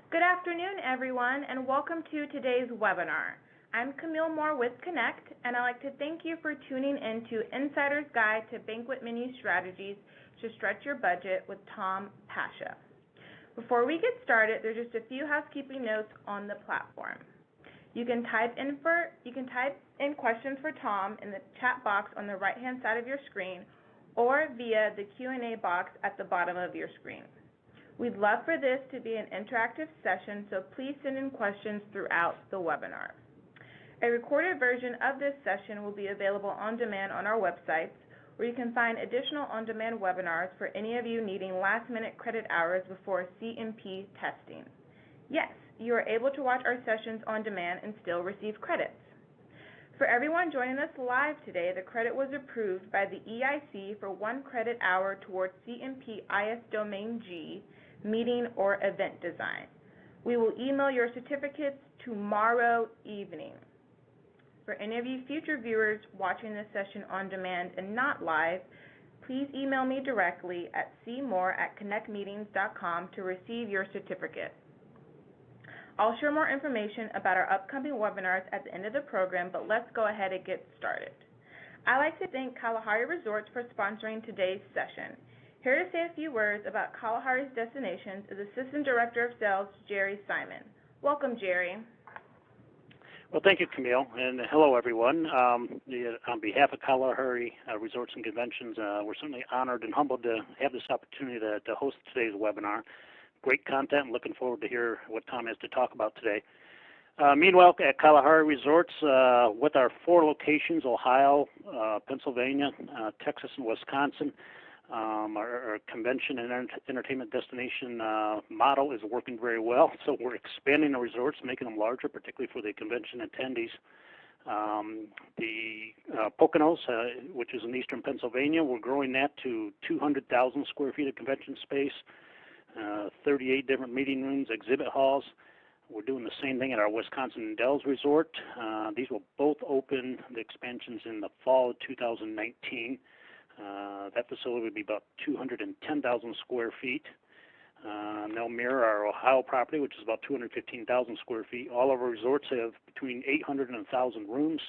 Good afternoon, everyone, and welcome to today's webinar. I'm Camille Moore with Connect, and I'd like to thank you for tuning in to Insider's Guide to Banquet Menu Strategies to Stretch Your Budget with Tom Pasha. Before we get started, there's just a few housekeeping notes on the platform. You can type in questions for Tom in the chat box on the right-hand side of your screen or via the Q&A box at the bottom of your screen. We'd love for this to be an interactive session, so please send in questions throughout the webinar. A recorded version of this session will be available on demand on our websites, where you can find additional on-demand webinars for any of you needing last-minute credit hours before CMP testing. Yes, you are able to watch our sessions on demand and still receive credits. For everyone joining us live today, the credit was approved by the EIC for 1 credit hour towards CMP IS Domain G, meeting or event design. We will email your certificates tomorrow evening. For any of you future viewers watching this session on demand and not live, please email me directly at cmoore@connectmeetings.com to receive your certificate. I'll share more information about our upcoming webinars at the end of the program, but let's go ahead and get started. I'd like to thank Kalahari Resorts for sponsoring today's session. Here to say a few words about Kalahari's destinations is Assistant Director of Sales, Jerry Simon. Welcome, Jerry. Well, thank you, Camille, and hello, everyone. On behalf of Kalahari Resorts and Conventions, we're certainly honored and humbled to have this opportunity to host today's webinar. Great content, and looking forward to hear what Tom has to talk about today. Meanwhile, at Kalahari Resorts, with our 4 locations, Ohio, Pennsylvania, Texas, and Wisconsin, our convention and entertainment destination model is working very well. So we're expanding the resorts, making them larger, particularly for the convention attendees. The Poconos, which is in eastern Pennsylvania, we're growing that to 200,000 square feet of convention space, 38 different meeting rooms, exhibit halls. We're doing the same thing at our Wisconsin Dells Resort. These will both open the expansions in the fall of 2019. That facility would be about 210,000 square feet. They'll mirror our Ohio property, which is about 215,000 square feet. All of our resorts have between 800 and 1,000 rooms.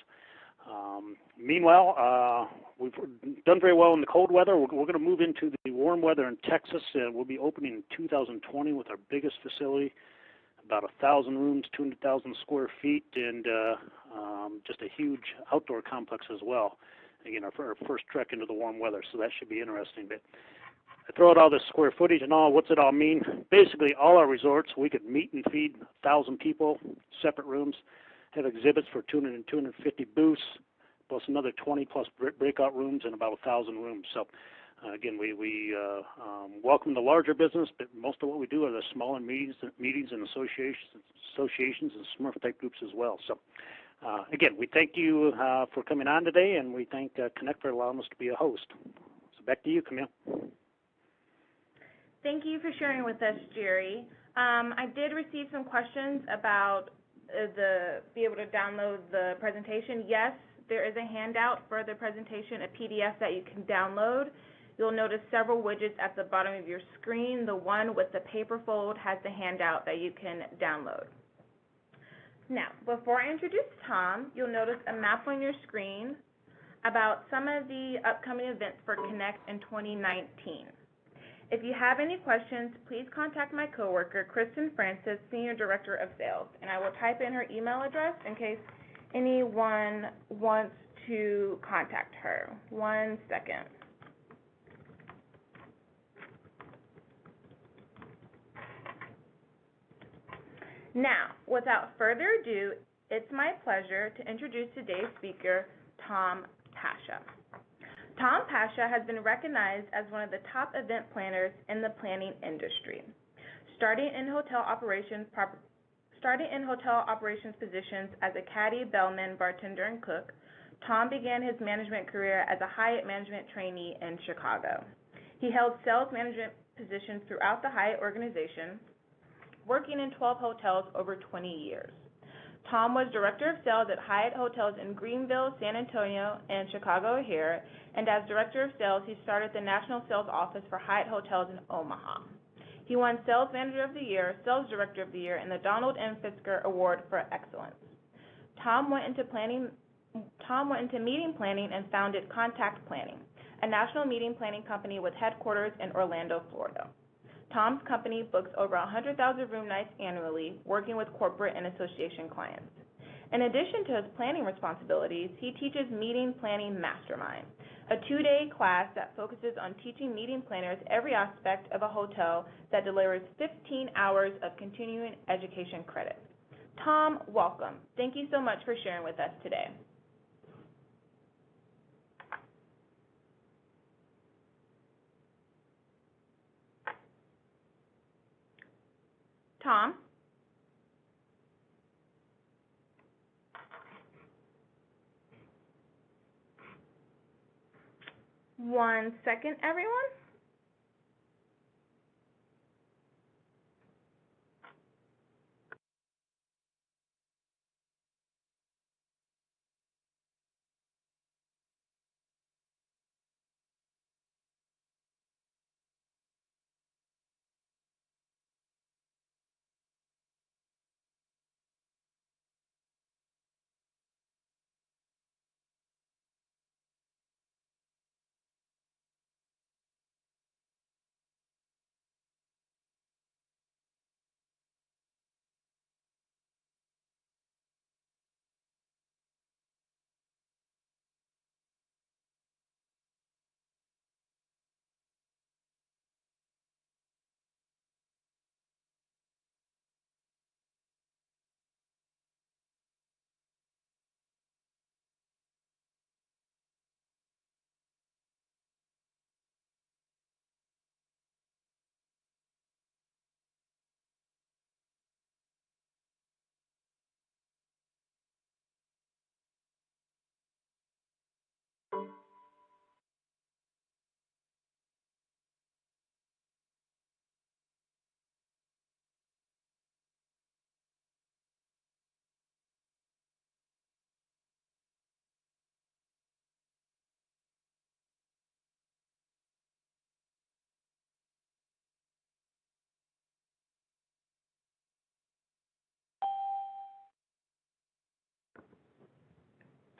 Meanwhile, we've done very well in the cold weather. We're going to move into the warm weather in Texas. We'll be opening in 2020 with our biggest facility, about 1,000 rooms, 200,000 square feet, and just a huge outdoor complex as well. Again, our first trek into the warm weather, so that should be interesting. But I throw out all this square footage and all, what's it all mean? Basically, all our resorts, we could meet and feed 1,000 people, separate rooms, have exhibits for 200 and 250 booths, plus another 20-plus breakout rooms and about 1,000 rooms. So, again, we welcome the larger business, but most of what we do are the smaller meetings and associations and Smurf-type groups as well. So, again, we thank you for coming on today, and we thank Connect for allowing us to be a host. So back to you, Camille. Thank you for sharing with us, Jerry. I did receive some questions about be able to download the presentation. Yes, there is a handout for the presentation, a PDF that you can download. You'll notice several widgets at the bottom of your screen. The one with the paper fold has the handout that you can download. Now, before I introduce Tom, you'll notice a map on your screen about some of the upcoming events for Connect in 2019. If you have any questions, please contact my coworker, Kristen Francis, Senior Director of Sales, and I will type in her email address in case anyone wants to contact her. 1 second. Now, without further ado, it's my pleasure to introduce today's speaker, Tom Pasha. Tom Pasha has been recognized as one of the top event planners in the planning industry. Starting in hotel operations positions as a caddy, bellman, bartender, and cook, Tom began his management career as a Hyatt management trainee in Chicago. He held sales management positions throughout the Hyatt organization, working in 12 hotels over 20 years. Tom was Director of Sales at Hyatt Hotels in Greenville, San Antonio, and Chicago O'Hare, and as Director of Sales, he started the National Sales Office for Hyatt Hotels in Omaha. He won Sales Manager of the Year, Sales Director of the Year, and the Donald M. Fisker Award for Excellence. Tom went into meeting planning and founded Contact Planning, a national meeting planning company with headquarters in Orlando, Florida. Tom's company books over 100,000 room nights annually, working with corporate and association clients. In addition to his planning responsibilities, he teaches Meeting Planning Mastermind, a 2-day class that focuses on teaching meeting planners every aspect of a hotel that delivers 15 hours of continuing education credit. Tom, welcome. Thank you so much for sharing with us today. Tom? One second, everyone.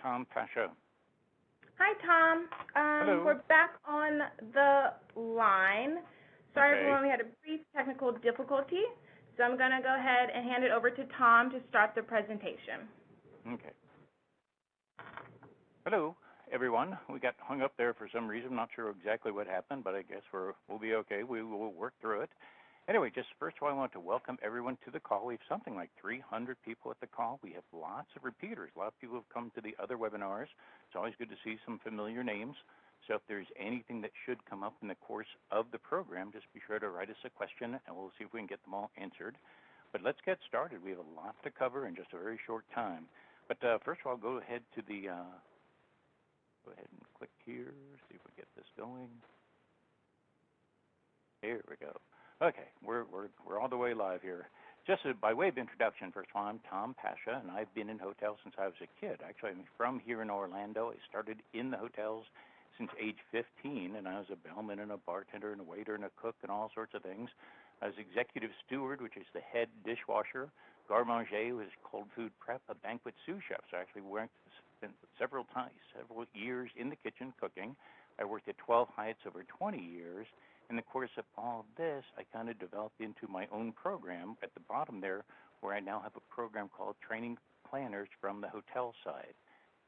Tom Pasha. Hi, Tom. Hello. We're back on the line. Sorry, Okay. everyone, we had a brief technical difficulty, so I'm going to go ahead and hand it over to Tom to start the presentation. Okay. Hello, everyone. We got hung up there for some reason. Not sure exactly what happened, but I guess we'll be okay. We will work through it. Anyway, just first of all, I want to welcome everyone to the call. We have something like 300 people at the call. We have lots of repeaters. A lot of people have come to the other webinars. It's always good to see some familiar names. So if there's anything that should come up in the course of the program, just be sure to write us a question, and we'll see if we can get them all answered. But let's get started. We have a lot to cover in just a very short time. But first of all, go ahead to the go ahead and click here, see if we get this going. Here we go. Okay, we're all the way live here. Just by way of introduction, first of all, I'm Tom Pasha, and I've been in hotels since I was a kid. Actually, I'm from here in Orlando. I started in the hotels since age 15, and I was a bellman and a bartender and a waiter and a cook and all sorts of things. I was executive steward, which is the head dishwasher. Garde manger was cold food prep, a banquet sous chef. So I actually spent several years in the kitchen cooking. I worked at 12 Hyatts over 20 years. In the course of all this, I kind of developed into my own program at the bottom there, where I now have a program called Training Planners from the Hotel Side.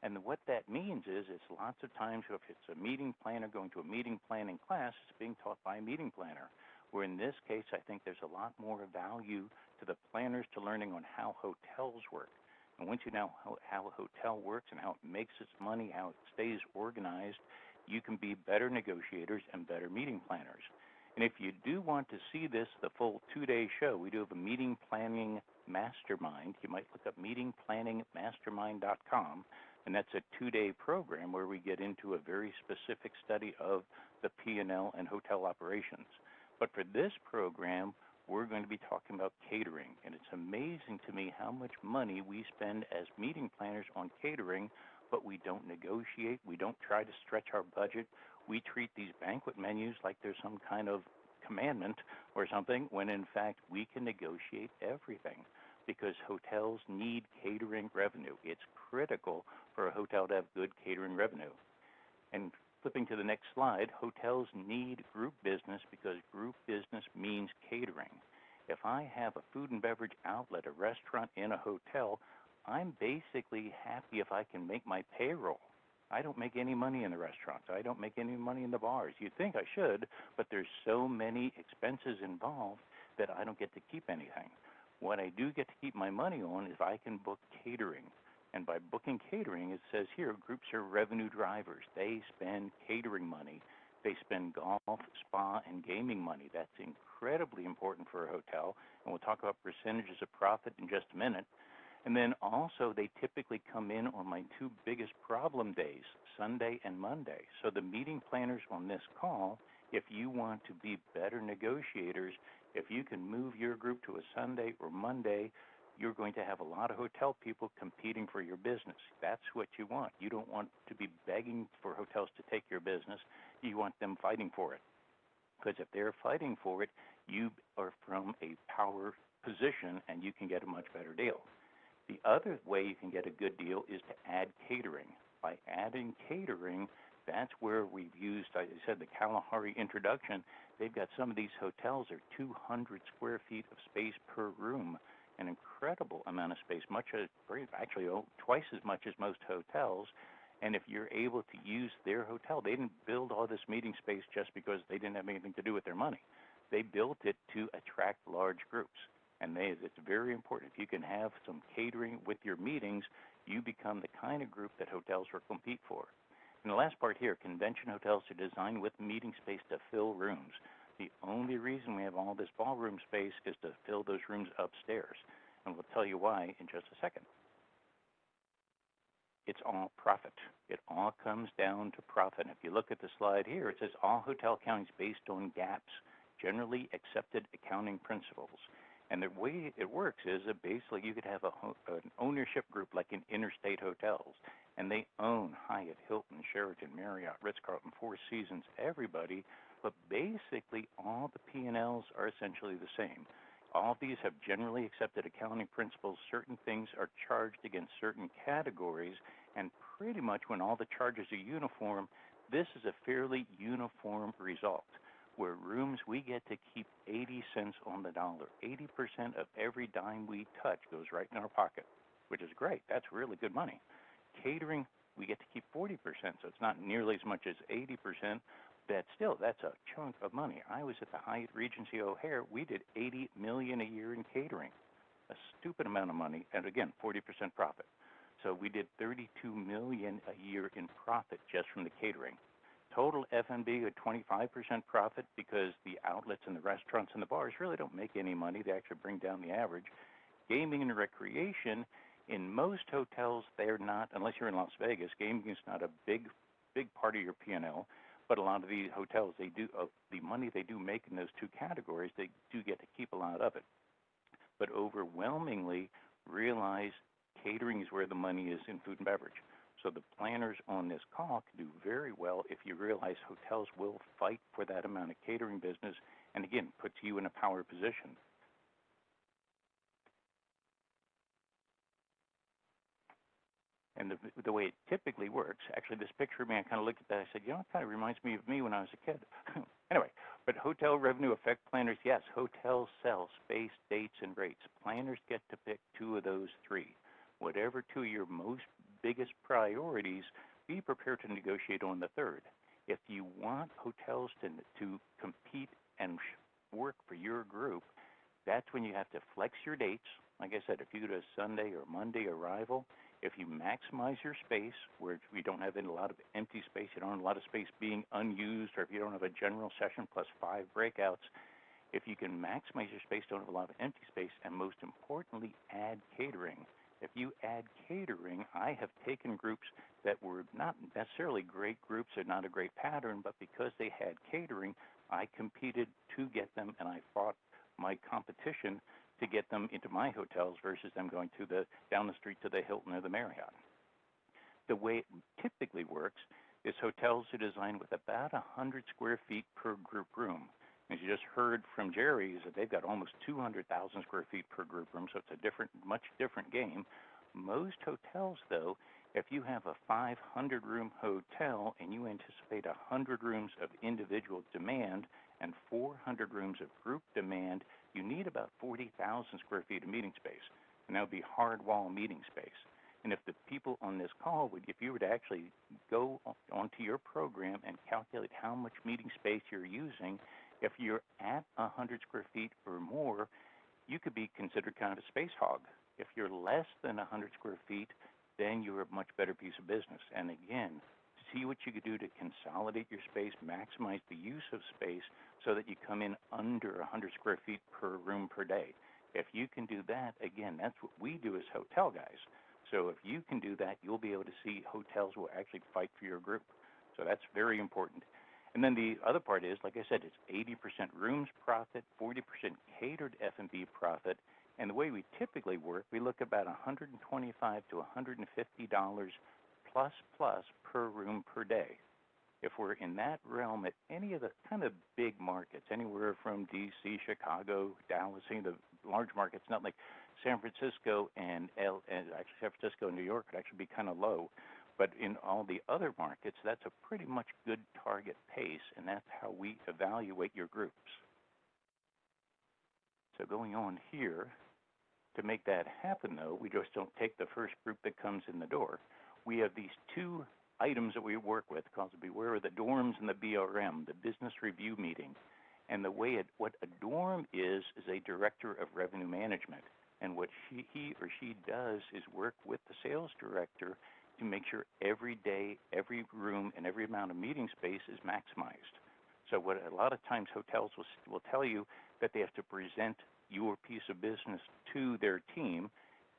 And what that means is lots of times if it's a meeting planner going to a meeting planning class, it's being taught by a meeting planner. Where in this case, I think there's a lot more value to the planners to learning on how hotels work. And once you know how a hotel works and how it makes its money, how it stays organized, you can be better negotiators and better meeting planners. And if you do want to see this, the full 2-day show, we do have a meeting planning mastermind. You might look up meetingplanningmastermind.com, and that's a 2-day program where we get into a very specific study of the P&L and hotel operations. But for this program, we're going to be talking about catering, and it's amazing to me how much money we spend as meeting planners on catering, but we don't negotiate, we don't try to stretch our budget. We treat these banquet menus like there's some kind of commandment, or something, when in fact we can negotiate everything because hotels need catering revenue. It's critical for a hotel to have good catering revenue. And flipping to the next slide, hotels need group business because group business means catering. If I have a food and beverage outlet, a restaurant in a hotel, I'm basically happy if I can make my payroll. I don't make any money in the restaurants. I don't make any money in the bars. You'd think I should, but there's so many expenses involved that I don't get to keep anything. What I do get to keep my money on is I can book catering. And by booking catering, it says here, groups are revenue drivers. They spend catering money. They spend golf, spa, and gaming money. That's incredibly important for a hotel. And we'll talk about percentages of profit in just a minute. And then also, they typically come in on my two biggest problem days, Sunday and Monday. So the meeting planners on this call, if you want to be better negotiators, if you can move your group to a Sunday or Monday, you're going to have a lot of hotel people competing for your business. That's what you want. You don't want to be begging for hotels to take your business. You want them fighting for it. Because if they're fighting for it, you are from a power position and you can get a much better deal. The other way you can get a good deal is to add catering. By adding catering, that's where we've used, I said, the Kalahari introduction. They've got some of these hotels are 200 square feet of space per room, an incredible amount of space, actually twice as much as most hotels. And if you're able to use their hotel, they didn't build all this meeting space just because they didn't have anything to do with their money. They built it to attract large groups. And it's very important. If you can have some catering with your meetings, you become the kind of group that hotels will compete for. And the last part here, convention hotels are designed with meeting space to fill rooms. The only reason we have all this ballroom space is to fill those rooms upstairs. And we'll tell you why in just a second. It's all profit. It all comes down to profit. And if you look at the slide here, it says all hotel accounting is based on GAAP's, generally accepted accounting principles. And the way it works is that basically you could have an ownership group like in interstate hotels, and they own Hyatt, Hilton, Sheraton, Marriott, Ritz-Carlton, Four Seasons, everybody, but basically all the P&Ls are essentially the same. All of these have generally accepted accounting principles. Certain things are charged against certain categories, and pretty much when all the charges are uniform, this is a fairly uniform result. Where rooms, we get to keep 80 cents on the dollar. 80% of every dime we touch goes right in our pocket, which is great. That's really good money. Catering, we get to keep 40%, so it's not nearly as much as 80%, but still, that's a chunk of money. I was at the Hyatt Regency O'Hare. We did $80 million a year in catering, a stupid amount of money, and again, 40% profit. So we did $32 million a year in profit just from the catering. Total F&B at 25% profit because the outlets and the restaurants and the bars really don't make any money. They actually bring down the average. Gaming and recreation, in most hotels, they're not, unless you're in Las Vegas, gaming is not a big part of your P&L. But a lot of these hotels, they do, the money they do make in those two categories, they do get to keep a lot of it. But overwhelmingly, realize catering is where the money is in food and beverage. So the planners on this call can do very well if you realize hotels will fight for that amount of catering business, and again, puts you in a power position. And the way it typically works, actually this picture of me, I kind of looked at that, I said, you know, it kind of reminds me of me when I was a kid. Anyway, but hotel revenue affect planners, yes, hotels sell space, dates, and rates. Planners get to pick two of those three. Whatever two of your most biggest priorities, be prepared to negotiate on the third. If you want hotels to compete and work for your group, that's when you have to flex your dates. Like I said, if you go to a Sunday or Monday arrival, if you maximize your space, where we don't have a lot of empty space, you don't have a lot of space being unused, or if you don't have a general session plus 5 breakouts, if you can maximize your space, don't have a lot of empty space, and most importantly, add catering. If you add catering, I have taken groups that were not necessarily great groups or not a great pattern, but because they had catering, I competed to get them, and I fought my competition to get them into my hotels versus them going to down the street to the Hilton or the Marriott. The way it typically works is hotels are designed with about 100 square feet per group room. As you just heard from Jerry, is that they've got almost 200,000 square feet per group room, so it's a different, much different game. Most hotels, though, if you have a 500-room hotel and you anticipate 100 rooms of individual demand and 400 rooms of group demand, you need about 40,000 square feet of meeting space, and that would be hard wall meeting space. And if the people on this call would, if you were to actually go onto your program and calculate how much meeting space you're using, if you're at 100 square feet or more, you could be considered kind of a space hog. If you're less than 100 square feet, then you're a much better piece of business. And again, see what you could do to consolidate your space, maximize the use of space so that you come in under 100 square feet per room per day. If you can do that, again, that's what we do as hotel guys. So if you can do that, you'll be able to see hotels will actually fight for your group. So that's very important. And then the other part is, like I said, it's 80% rooms profit, 40% catered F&B profit. And the way we typically work, we look about $125 to $150 plus per room per day. If we're in that realm at any of the kind of big markets, anywhere from D.C., Chicago, Dallas, any of the large markets, not like San Francisco and actually San Francisco and New York would actually be kind of low. But in all the other markets, that's a pretty much good target pace, and that's how we evaluate your groups. So going on here, to make that happen, though, we just don't take the first group that comes in the door. We have these two items that we work with called Beware of the Dorms and the BRM, the Business Review Meeting. And the way what a dorm is a director of revenue management. And what he or she does is work with the sales director to make sure every day, every room, and every amount of meeting space is maximized. So what a lot of times hotels will tell you that they have to present your piece of business to their team.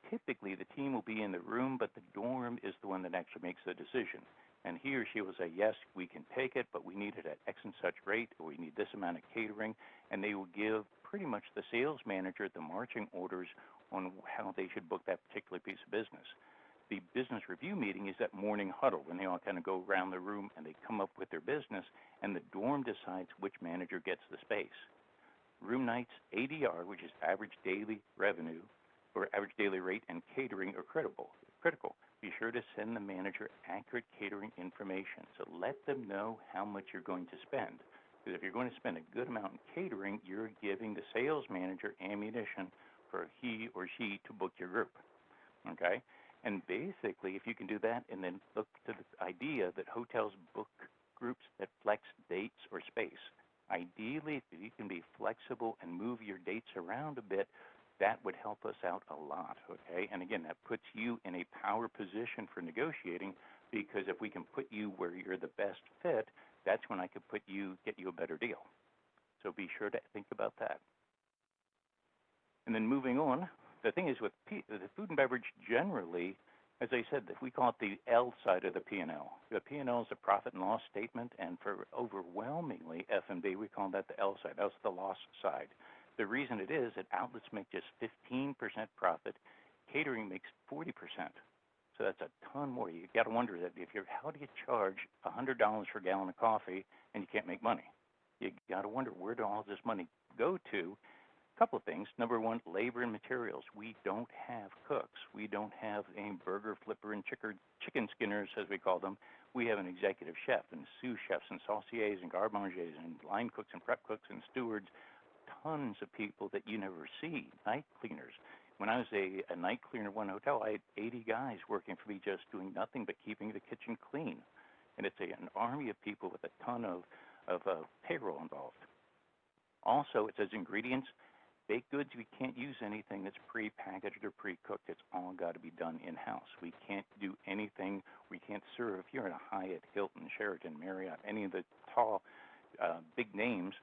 Typically, the team will be in the room, but the dorm is the one that actually makes the decision. And he or she will say, yes, we can take it, but we need it at X and such rate, or we need this amount of catering. And they will give pretty much the sales manager the marching orders on how they should book that particular piece of business. The business review meeting is that morning huddle when they all kind of go around the room and they come up with their business, and the dorm decides which manager gets the space. Room nights, ADR, which is average daily revenue, or average daily rate, and catering are critical. Be sure to send the manager accurate catering information. So let them know how much you're going to spend. Because if you're going to spend a good amount in catering, you're giving the sales manager ammunition for he or she to book your group. Okay? And basically, if you can do that and then look to the idea that hotels book groups that flex dates or space. Ideally, if you can be flexible and move your dates around a bit, that would help us out a lot, okay? And again, that puts you in a power position for negotiating, because if we can put you where you're the best fit, that's when I could get you a better deal. So be sure to think about that. And then moving on, the thing is with the food and beverage generally, as I said, we call it the L side of the P&L. The P&L is a profit and loss statement, and for overwhelmingly F&B, we call that the L side. That's the loss side. The reason it is that outlets make just 15% profit, catering makes 40%. So that's a ton more. You got to wonder that how do you charge $100 for a gallon of coffee and you can't make money? You got to wonder, where do all this money go to? A couple of things. Number one, labor and materials. We don't have cooks. We don't have a burger flipper and chicken skinners, as we call them. We have an executive chef and sous chefs and sauciers and garde mangers and line cooks and prep cooks and stewards. Tons of people that you never see. Night cleaners. When I was a night cleaner at one hotel, I had 80 guys working for me just doing nothing but keeping the kitchen clean. And it's an army of people with a ton of payroll involved. Also, it says ingredients. Baked goods, we can't use anything that's pre-packaged or pre-cooked. It's all got to be done in-house. We can't do anything. We can't serve. If you're in a Hyatt, Hilton, Sheraton, Marriott, any of the tall, big names,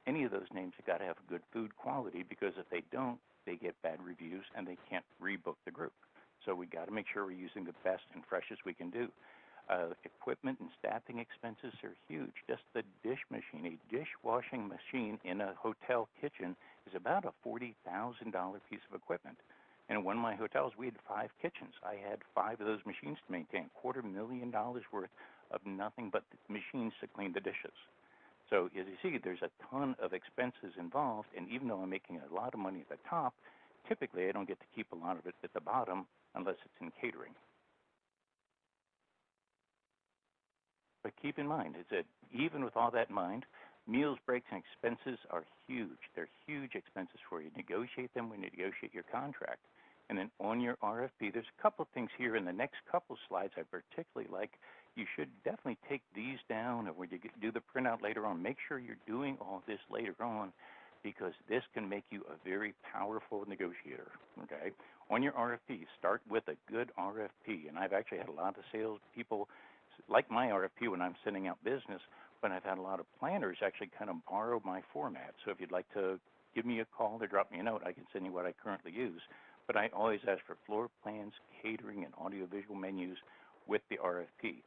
any of those names have got to have good food quality, because if they don't, they get bad reviews and they can't rebook the group. So we got to make sure we're using the best and freshest we can do. Equipment and staffing expenses are huge. Just the dish machine, a dishwashing machine in a hotel kitchen is about a $40,000 piece of equipment. And in one of my hotels, we had 5 kitchens. I had 5 of those machines to maintain, $250,000 worth of nothing but machines to clean the dishes. So as you see, there's a ton of expenses involved, and even though I'm making a lot of money at the top, typically I don't get to keep a lot of it at the bottom unless it's in catering. But keep in mind is that even with all that in mind, meals, breaks, and expenses are huge. They're huge expenses for you. Negotiate them when you negotiate your contract. And then on your RFP, there's a couple of things here in the next couple slides I particularly like. You should definitely take these down, or when you do the printout later on, make sure you're doing all this later on, because this can make you a very powerful negotiator, okay? On your RFP, start with a good RFP. And I've actually had a lot of sales people like my RFP when I'm sending out business, but I've had a lot of planners actually kind of borrow my format. So if you'd like to give me a call or drop me a note, I can send you what I currently use. But I always ask for floor plans, catering, and audiovisual menus with the RFP.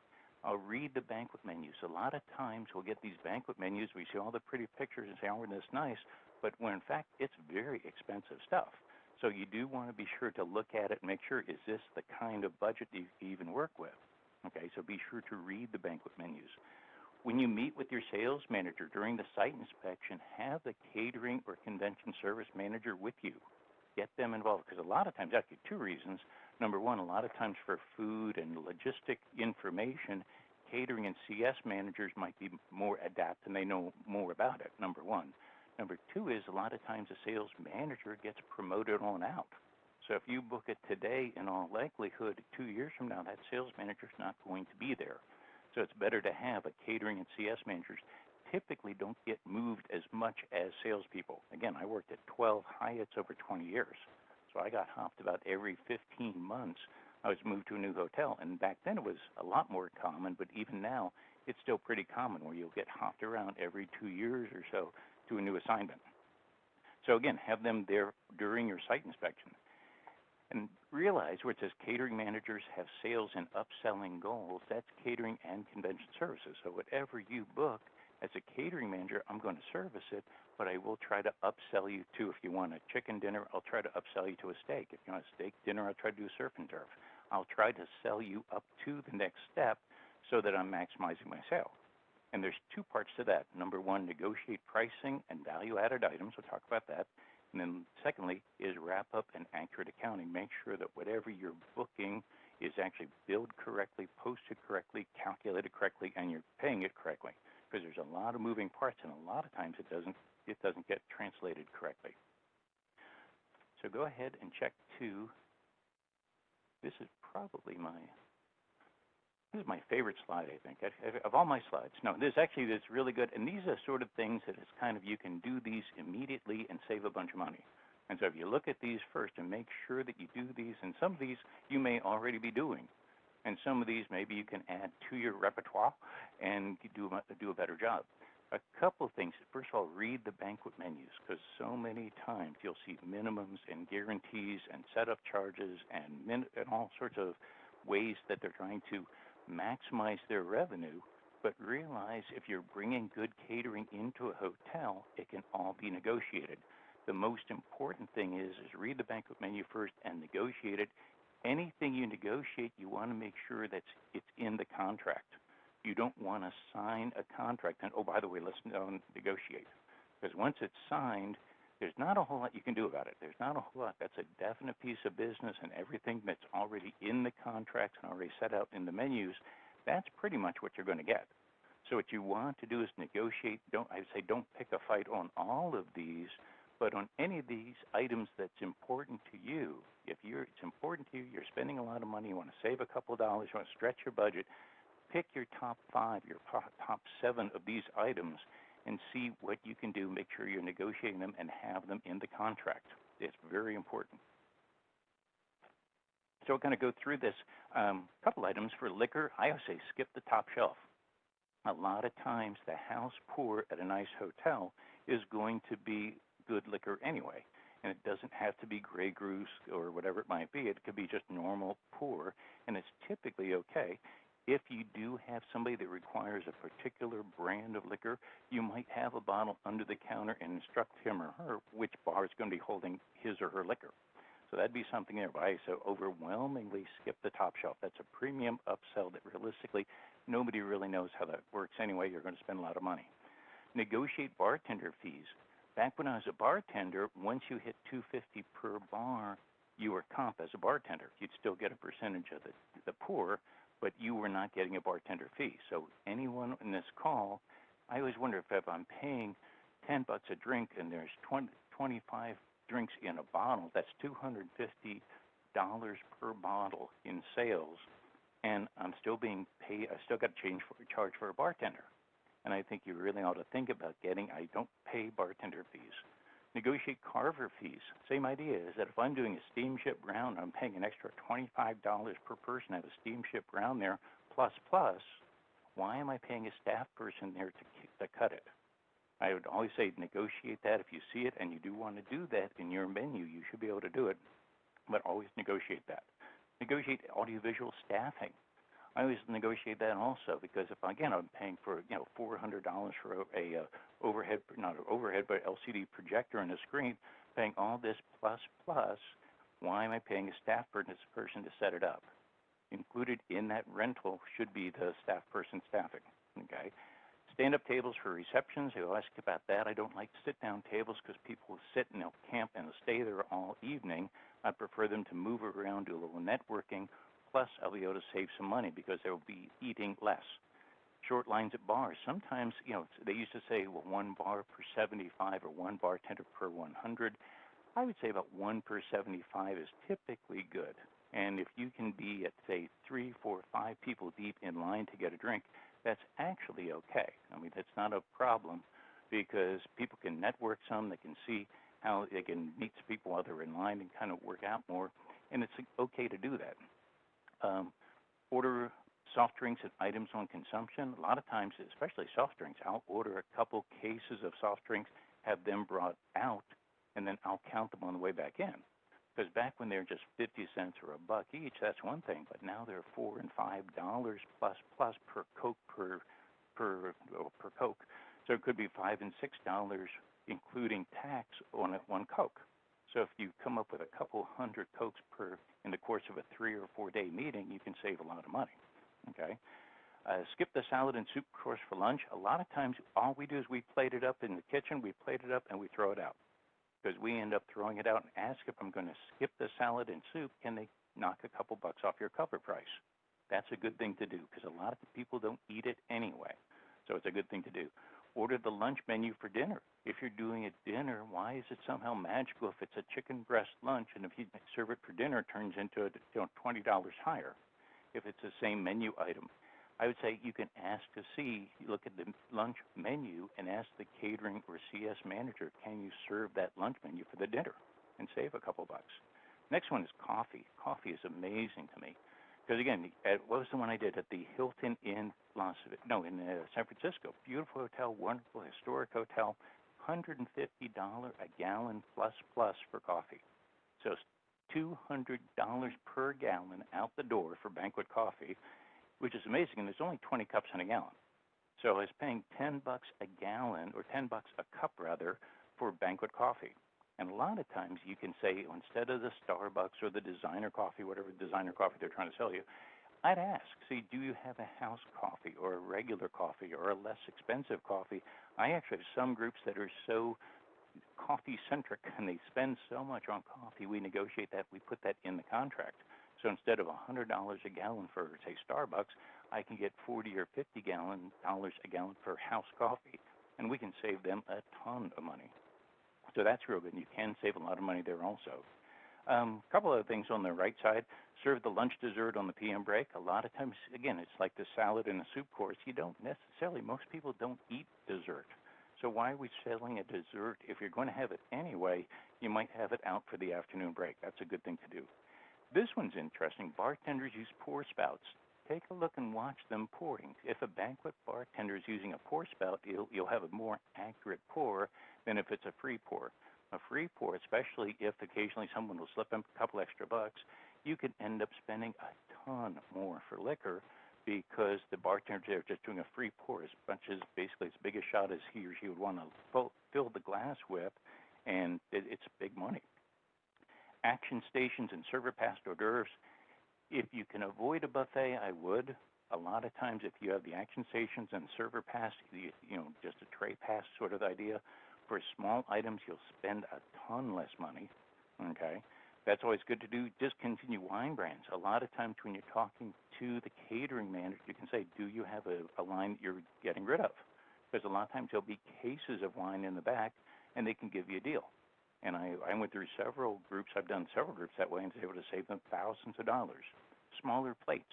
I'll read the banquet menus. A lot of times we'll get these banquet menus, we see all the pretty pictures and say, oh, isn't this nice? But when in fact it's very expensive stuff. So you do want to be sure to look at it and make sure, is this the kind of budget that you can even work with? Okay, so be sure to read the banquet menus. When you meet with your sales manager during the site inspection, have the catering or convention service manager with you. Get them involved, because a lot of times, actually two reasons. Number one, a lot of times for food and logistic information, catering and CS managers might be more adept and they know more about it, number one. Number two is a lot of times a sales manager gets promoted on out. So if you book it today, in all likelihood, 2 years from now, that sales manager is not going to be there. So it's better to have a catering and CS managers typically don't get moved as much as salespeople. Again, I worked at 12 Hyatts over 20 years. So I got hopped about every 15 months. I was moved to a new hotel. And back then it was a lot more common, but even now it's still pretty common where you'll get hopped around every 2 years or so to a new assignment. So again, have them there during your site inspection. And realize where it says catering managers have sales and upselling goals, that's catering and convention services. So whatever you book, as a catering manager, I'm going to service it, but I will try to upsell you to, if you want a chicken dinner, I'll try to upsell you to a steak. If you want a steak dinner, I'll try to do surf and turf. I'll try to sell you up to the next step so that I'm maximizing my sale. And there's two parts to that. Number one, negotiate pricing and value-added items. We'll talk about that. And then secondly is wrap up and accurate accounting. Make sure that whatever you're booking is actually billed correctly, posted correctly, calculated correctly, and you're paying it correctly. Because there's a lot of moving parts, and a lot of times it doesn't get translated correctly. So go ahead and check to, this is my favorite slide, I think, of all my slides. No, this really good, and these are sort of things that it's kind of, you can do these immediately and save a bunch of money. And so if you look at these first and make sure that you do these, and some of these you may already be doing, and some of these maybe you can add to your repertoire and do a better job. A couple of things. First of all, read the banquet menus, because so many times you'll see minimums and guarantees and setup charges and all sorts of ways that they're trying to maximize their revenue, but realize if you're bringing good catering into a hotel, it can all be negotiated. The most important thing is read the banquet menu first and negotiate it. Anything you negotiate, you want to make sure that it's in the contract. You don't want to sign a contract and, oh, by the way, let's negotiate. Because once it's signed, there's not a whole lot you can do about it. There's not a whole lot. That's a definite piece of business, and everything that's already in the contracts and already set out in the menus, that's pretty much what you're going to get. So what you want to do is negotiate. Don't pick a fight on all of these, but on any of these items that's important to you. If it's important to you, you're spending a lot of money, you want to save a couple of dollars, you want to stretch your budget, pick your top 5, your top 7 of these items and see what you can do. Make sure you're negotiating them and have them in the contract. It's very important. So we're going to go through this. Couple items for liquor. I always say skip the top shelf. A lot of times the house pour at a nice hotel is going to be good liquor anyway. And it doesn't have to be Grey Goose or whatever it might be. It could be just normal pour, and it's typically okay. If you do have somebody that requires a particular brand of liquor, you might have a bottle under the counter and instruct him or her which bar is going to be holding his or her liquor. So that'd be something there. So overwhelmingly skip the top shelf. That's a premium upsell that realistically nobody really knows how that works anyway. You're going to spend a lot of money. Negotiate bartender fees. Back when I was a bartender, once you hit $2.50 per bar, you were comp as a bartender. You'd still get a percentage of the pour, but you were not getting a bartender fee. So anyone in this call, I always wonder if I'm paying $10 a drink and there's 25 drinks in a bottle, that's $250 per bottle in sales, and I'm still being paid. I still got to charge for a bartender. And I think you really ought to think about I don't pay bartender fees. Negotiate carver fees. Same idea is that if I'm doing a steamship round, I'm paying an extra $25 per person at a steamship round there, plus, why am I paying a staff person there to cut it? I would always say negotiate that. If you see it and you do want to do that in your menu, you should be able to do it, but always negotiate that. Negotiate audiovisual staffing. I always negotiate that also because if, again, I'm paying for, $400 for a overhead, not an overhead, but LCD projector and a screen, paying all this plus, why am I paying a staff person to set it up? Included in that rental should be the staff person staffing, okay? Stand-up tables for receptions. You'll ask about that. I don't like sit-down tables because people will sit and they'll camp and they'll stay there all evening. I prefer them to move around, do a little networking. Plus, I'll be able to save some money because they'll be eating less. Short lines at bars. Sometimes, they used to say, well, one bar per 75 or one bartender per 100. I would say about 1 per 75 is typically good. And if you can be at, say, 3, 4, 5 people deep in line to get a drink, that's actually okay. I mean, that's not a problem because people can network some. They can see how they can meet people while they're in line and kind of work out more. And it's okay to do that. Order soft drinks and items on consumption. A lot of times, especially soft drinks, I'll order a couple cases of soft drinks, have them brought out, and then I'll count them on the way back in. Because back when they were just 50 cents or a buck each, that's one thing. But now they're $4 and $5 plus per Coke per Coke. So it could be $5 and $6, including tax on one Coke. So if you come up with a couple hundred Cokes in the course of a 3 or 4 day meeting, you can save a lot of money. Okay. Skip the salad and soup course for lunch. A lot of times, all we do is we plate it up in the kitchen, we plate it up, and we throw it out. Because we end up throwing it out and ask if I'm going to skip the salad and soup, can they knock a couple bucks off your cover price? That's a good thing to do because a lot of people don't eat it anyway. So it's a good thing to do. Order the lunch menu for dinner. If you're doing a dinner, why is it somehow magical if it's a chicken breast lunch and if you serve it for dinner, it turns into $20 higher if it's the same menu item? I would say you can ask to see, look at the lunch menu and ask the catering or CS manager, can you serve that lunch menu for the dinner and save a couple bucks? Next one is coffee. Coffee is amazing to me. Because again, what was the one I did at the Hilton in San Francisco? Beautiful hotel, wonderful historic hotel, $150 a gallon plus for coffee. So it's $200 per gallon out the door for Banquet coffee, which is amazing, and there's only 20 cups in a gallon. So I was paying $10 a gallon, or $10 a cup rather, for Banquet coffee. And a lot of times you can say, instead of the Starbucks or the designer coffee, whatever designer coffee they're trying to sell you, I'd ask, see, do you have a house coffee or a regular coffee or a less expensive coffee? I actually have some groups that are so coffee-centric and they spend so much on coffee, we negotiate that, we put that in the contract. So instead of $100 a gallon for, say, Starbucks, I can get $40 or $50 a gallon for house coffee, and we can save them a ton of money. So that's real good, and you can save a lot of money there also. A couple other things on the right side. Serve the lunch dessert on the PM break. A lot of times, again, it's like the salad and the soup course. You don't necessarily, most people don't eat dessert. So why are we selling a dessert? If you're going to have it anyway, you might have it out for the afternoon break. That's a good thing to do. This one's interesting. Bartenders use pour spouts. Take a look and watch them pouring. If a banquet bartender is using a pour spout, you'll have a more accurate pour than if it's a free pour. A free pour, especially if occasionally someone will slip in a couple extra bucks, you can end up spending a ton more for liquor because the bartenders are just doing a free pour as much as basically as big a shot as he or she would want to fill the glass with, and it's big money. Action stations and server passed hors d'oeuvres. If you can avoid a buffet, I would. A lot of times, if you have the action stations and server pass, just a tray pass sort of idea, for small items, you'll spend a ton less money. Okay, that's always good to do. Discontinue wine brands. A lot of times, when you're talking to the catering manager, you can say, "Do you have a line that you're getting rid of?" Because a lot of times there'll be cases of wine in the back, and they can give you a deal. And I went through several groups. I've done several groups that way and was able to save them thousands of dollars. Smaller plates.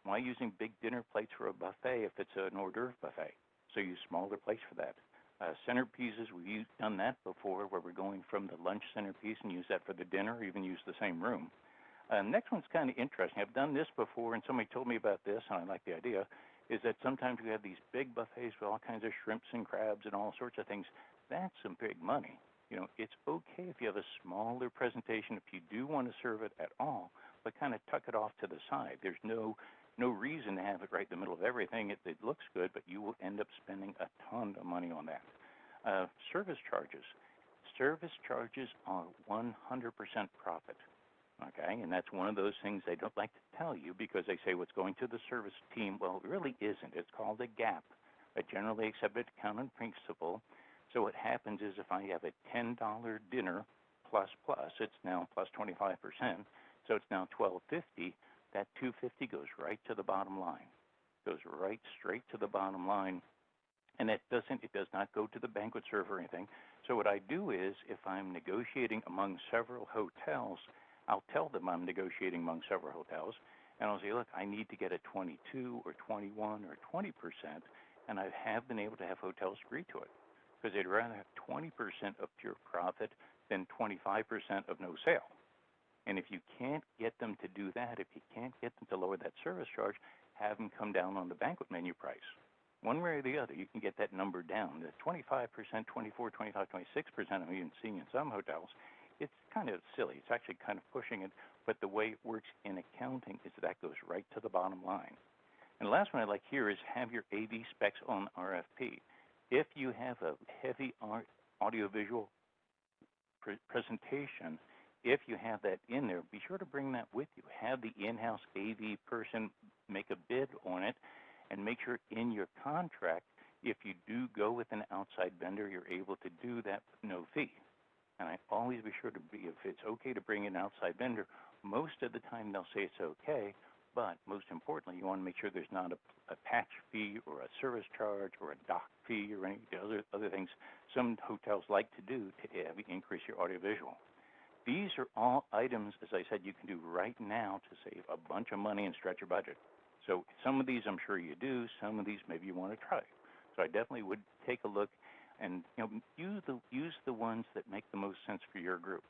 Why using big dinner plates for a buffet if it's an hors d'oeuvre buffet? So use smaller plates for that. Centerpieces, we've done that before where we're going from the lunch centerpiece and use that for the dinner, or even use the same room. Next one's kind of interesting. I've done this before, and somebody told me about this, and I like the idea, is that sometimes we have these big buffets with all kinds of shrimps and crabs and all sorts of things. That's some big money. It's okay if you have a smaller presentation if you do want to serve it at all, but kind of tuck it off to the side. There's no reason to have it right in the middle of everything. It looks good, but you will end up spending a ton of money on that. Service charges. Service charges are 100% profit. Okay, and that's one of those things they don't like to tell you because they say what's going to the service team. Well, it really isn't. It's called a GAP, a generally accepted accounting principle. So what happens is if I have a $10 dinner plus, it's now plus 25%, so it's now $12.50. That $2.50 goes right to the bottom line, goes right straight to the bottom line, and it does not go to the banquet server or anything. So what I do is, if I'm negotiating among several hotels, I'll tell them I'm negotiating among several hotels, and I'll say, look, I need to get a 22 or 21 or 20%, and I have been able to have hotels agree to it, because they'd rather have 20% of pure profit than 25% of no sale. And if you can't get them to do that, if you can't get them to lower that service charge, have them come down on the banquet menu price. One way or the other, you can get that number down. The 25%, 24, 25, 26% I'm even seeing in some hotels, it's kind of silly. It's actually kind of pushing it, but the way it works in accounting is that goes right to the bottom line. And the last one I'd like here is have your AV specs on RFP. If you have a heavy audiovisual presentation, if you have that in there, be sure to bring that with you. Have the in-house AV person make a bid on it, and make sure in your contract, if you do go with an outside vendor, you're able to do that with no fee. And I always be sure to be, if it's okay to bring in an outside vendor, most of the time they'll say it's okay, but most importantly, you want to make sure there's not a patch fee or a service charge or a dock fee or any other things some hotels like to do to increase your audiovisual. These are all items, as I said, you can do right now to save a bunch of money and stretch your budget. So some of these I'm sure you do, some of these maybe you want to try. So I definitely would take a look and use the ones that make the most sense for your group.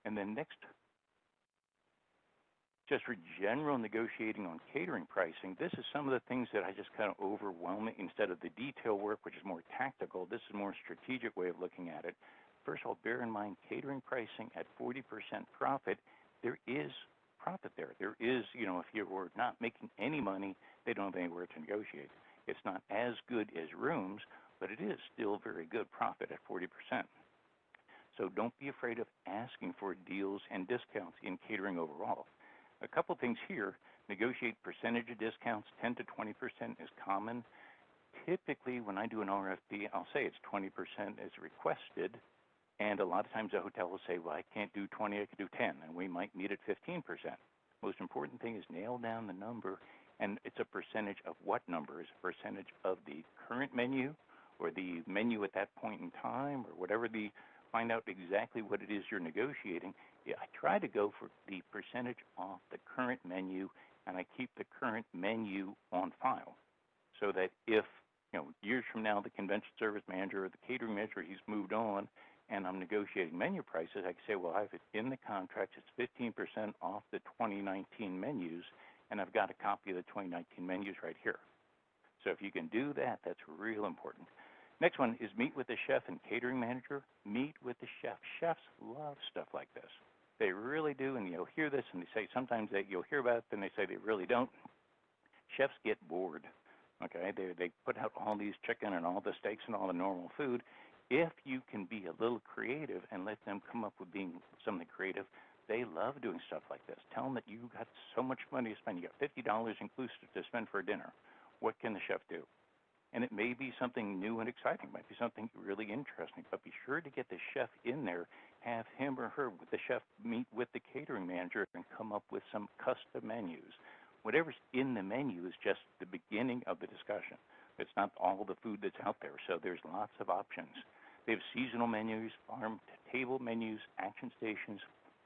And then next, just for general negotiating on catering pricing, this is some of the things that I just kind of overwhelm it instead of the detail work, which is more tactical. This is a more strategic way of looking at it. First of all, bear in mind catering pricing at 40% profit, there is profit there. There is, if you were not making any money, they don't have anywhere to negotiate. It's not as good as rooms, but it is still very good profit at 40%. So don't be afraid of asking for deals and discounts in catering overall. A couple things here, negotiate percentage of discounts, 10 to 20% is common. Typically, when I do an RFP, I'll say it's 20% as requested, and a lot of times a hotel will say, well, I can't do 20, I can do 10, and we might meet at 15%. Most important thing is nail down the number, and it's a percentage of what number? Is a percentage of the current menu or the menu at that point in time or whatever find out exactly what it is you're negotiating. Yeah, I try to go for the percentage off the current menu, and I keep the current menu on file so that if, years from now, the convention service manager or the catering manager, he's moved on, and I'm negotiating menu prices, I can say, well, I have it in the contract, it's 15% off the 2019 menus, and I've got a copy of the 2019 menus right here. So if you can do that, that's real important. Next one is meet with the chef and catering manager. Meet with the chef. Chefs love stuff like this. They really do, and you'll hear this, and they say sometimes you'll hear about it, and they say they really don't. Chefs get bored, okay? They put out all these chicken and all the steaks and all the normal food. If you can be a little creative and let them come up with being something creative, They love doing stuff like this. Tell them that you got so much money to spend. You got $50 inclusive to spend for dinner. What can the chef do? And it may be something new and exciting. It might be something really interesting. But be sure to get the chef in there, have him or her, the chef, meet with the catering manager and come up with some custom menus. Whatever's in the menu is just the beginning of the discussion. It's not all the food that's out there, so there's lots of options. They have seasonal menus, farm-to-table menus, action stations,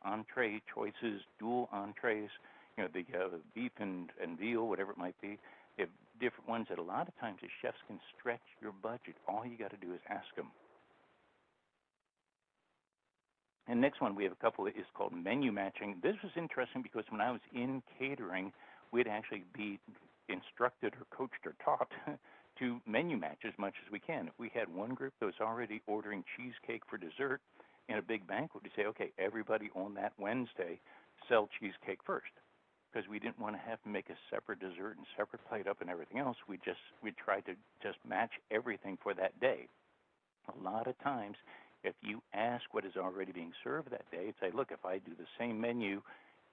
entree choices, dual entrees, the beef and veal, whatever it might be. They have different ones that a lot of times the chefs can stretch your budget. All you got to do is ask them. And next one, we have a couple that is called menu matching. This was interesting because when I was in catering, we'd actually be instructed or coached or taught to menu match as much as we can. If we had one group that was already ordering cheesecake for dessert in a big banquet, we'd say, okay, everybody on that Wednesday sell cheesecake first, because we didn't want to have to make a separate dessert and separate plate up and everything else. We tried to just match everything for that day. A lot of times, if you ask what is already being served that day, and say, look, if I do the same menu,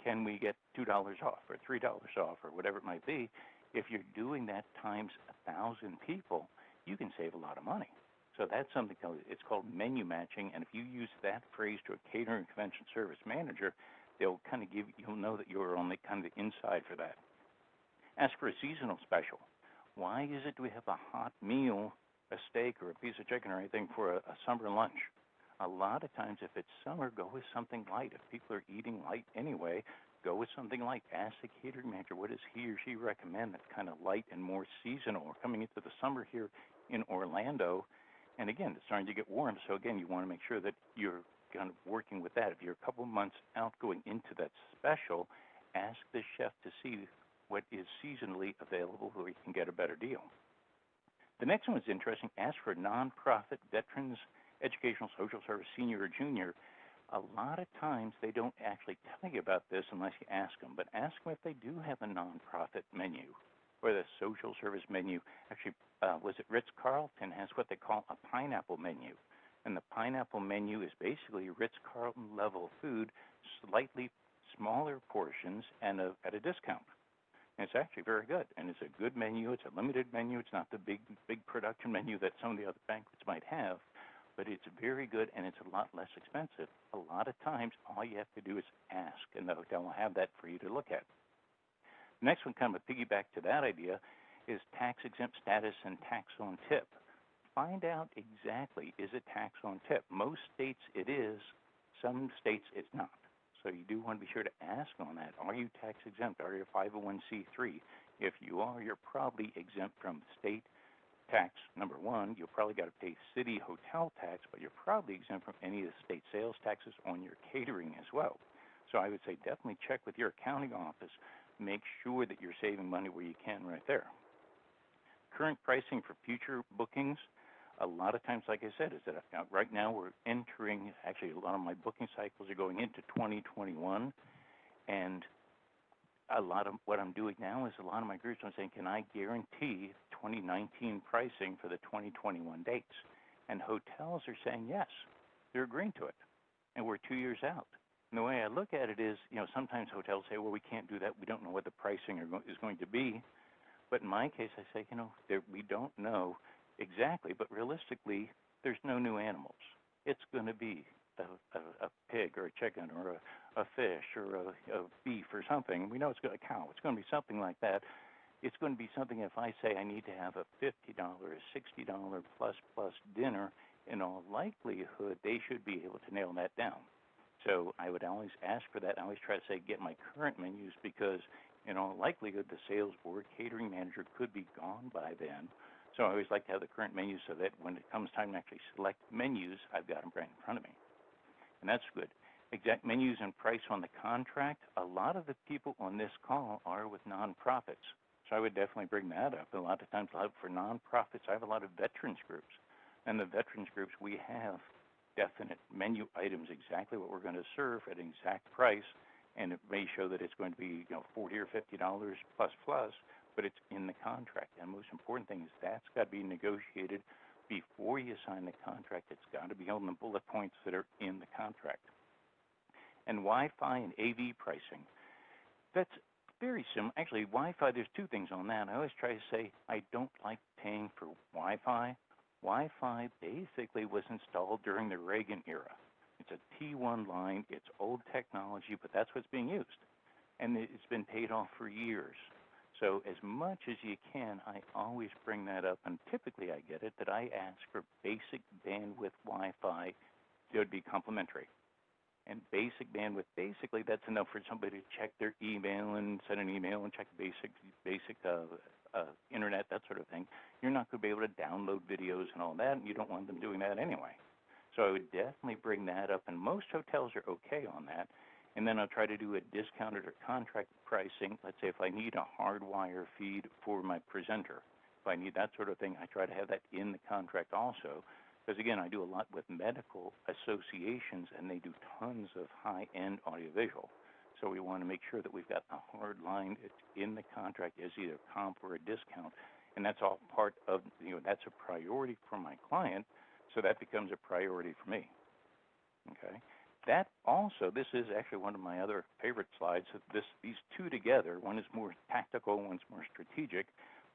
can we get $2 off or $3 off or whatever it might be? If you're doing that times 1,000 people, you can save a lot of money. So that's something it's called menu matching. And if you use that phrase to a catering convention service manager, they'll kind of you'll know that you're on the kind of the inside for that. Ask for a seasonal special. Why is it do we have a hot meal, a steak or a piece of chicken or anything for a summer lunch? A lot of times, if it's summer, go with something light. If people are eating light anyway, go with something light. Ask the catering manager, what does he or she recommend that's kind of light and more seasonal? We're coming into the summer here in Orlando, and again, it's starting to get warm. So again, you want to make sure that you're kind of working with that. If you're a couple months out going into that special, ask the chef to see what is seasonally available so you can get a better deal. The next one is interesting. Ask for nonprofit, veterans, educational, social service, senior or junior. A lot of times they don't actually tell you about this unless you ask them, but ask them if they do have a nonprofit menu or the social service menu. Actually, was it Ritz-Carlton has what they call a pineapple menu. And the pineapple menu is basically Ritz-Carlton level food, slightly smaller portions and at a discount. And it's actually very good, and it's a good menu. It's a limited menu. It's not the big production menu that some of the other banquets might have, but it's very good, and it's a lot less expensive. A lot of times, all you have to do is ask, and the hotel will have that for you to look at. The next one, kind of a piggyback to that idea, is tax-exempt status and tax on tip. Find out exactly, is it tax on tip? Most states it is. Some states it's not. So you do want to be sure to ask on that. Are you tax exempt? Are you a 501c3? If you are, you're probably exempt from state tax. Number one, you'll probably got to pay city hotel tax, but you're probably exempt from any of the state sales taxes on your catering as well. So I would say definitely check with your accounting office. Make sure that you're saving money where you can right there. Current pricing for future bookings. A lot of times, like I said, is that right now we're entering, actually a lot of my booking cycles are going into 2021, and a lot of what I'm doing now is a lot of my groups are saying, can I guarantee 2019 pricing for the 2021 dates? And hotels are saying yes, they're agreeing to it, and we're 2 years out. And the way I look at it is, sometimes hotels say, well, we can't do that. We don't know what the pricing is going to be. But in my case, I say, we don't know exactly, but realistically, there's no new animals. It's going to be a pig or a chicken or a fish or a beef or something. We know it's going to be a cow. It's going to be something like that. It's going to be something if I say I need to have a $50, $60 plus dinner, in all likelihood, they should be able to nail that down. So I would always ask for that. I always try to say get my current menus because in all likelihood, the sales board catering manager could be gone by then. So I always like to have the current menus so that when it comes time to actually select menus, I've got them right in front of me. And that's good. Exact menus and price on the contract. A lot of the people on this call are with nonprofits. So I would definitely bring that up. A lot of times for nonprofits, I have a lot of veterans groups. And the veterans groups, we have definite menu items, exactly what we're going to serve at an exact price. And it may show that it's going to be $40 or $50 plus, but it's in the contract. And the most important thing is that's got to be negotiated before you sign the contract. It's got to be on the bullet points that are in the contract. And Wi-Fi and AV pricing. That's very similar. Actually, Wi-Fi, there's two things on that. I always try to say I don't like paying for Wi-Fi. Wi-Fi basically was installed during the Reagan era. It's a T1 line. It's old technology, but that's what's being used. And it's been paid off for years. So as much as you can, I always bring that up, and typically I get it that I ask for basic bandwidth Wi-Fi. It would be complimentary. And basic bandwidth, basically that's enough for somebody to check their email and send an email and check basic internet, that sort of thing. You're not going to be able to download videos and all that, and you don't want them doing that anyway. So I would definitely bring that up, and most hotels are okay on that. And then I'll try to do a discounted or contract pricing. Let's say if I need a hardwire feed for my presenter, if I need that sort of thing, I try to have that in the contract also. Because again, I do a lot with medical associations, and they do tons of high-end audiovisual. So we want to make sure that we've got the hard line in the contract as either comp or a discount. And that's all part of, that's a priority for my client, so that becomes a priority for me. Okay? That also, this is actually one of my other favorite slides. These two together, one is more tactical, one's more strategic.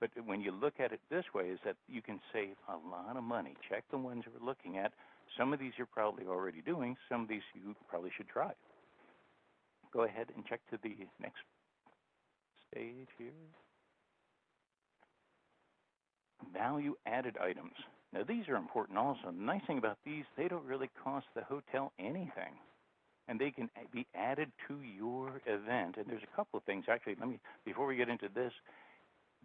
But when you look at it this way, is that you can save a lot of money. Check the ones you're looking at. Some of these you're probably already doing. Some of these you probably should try. Go ahead and check to the next stage here. Value-added items. Now, these are important also. The nice thing about these, they don't really cost the hotel anything. And they can be added to your event. And there's a couple of things. Actually, before we get into this,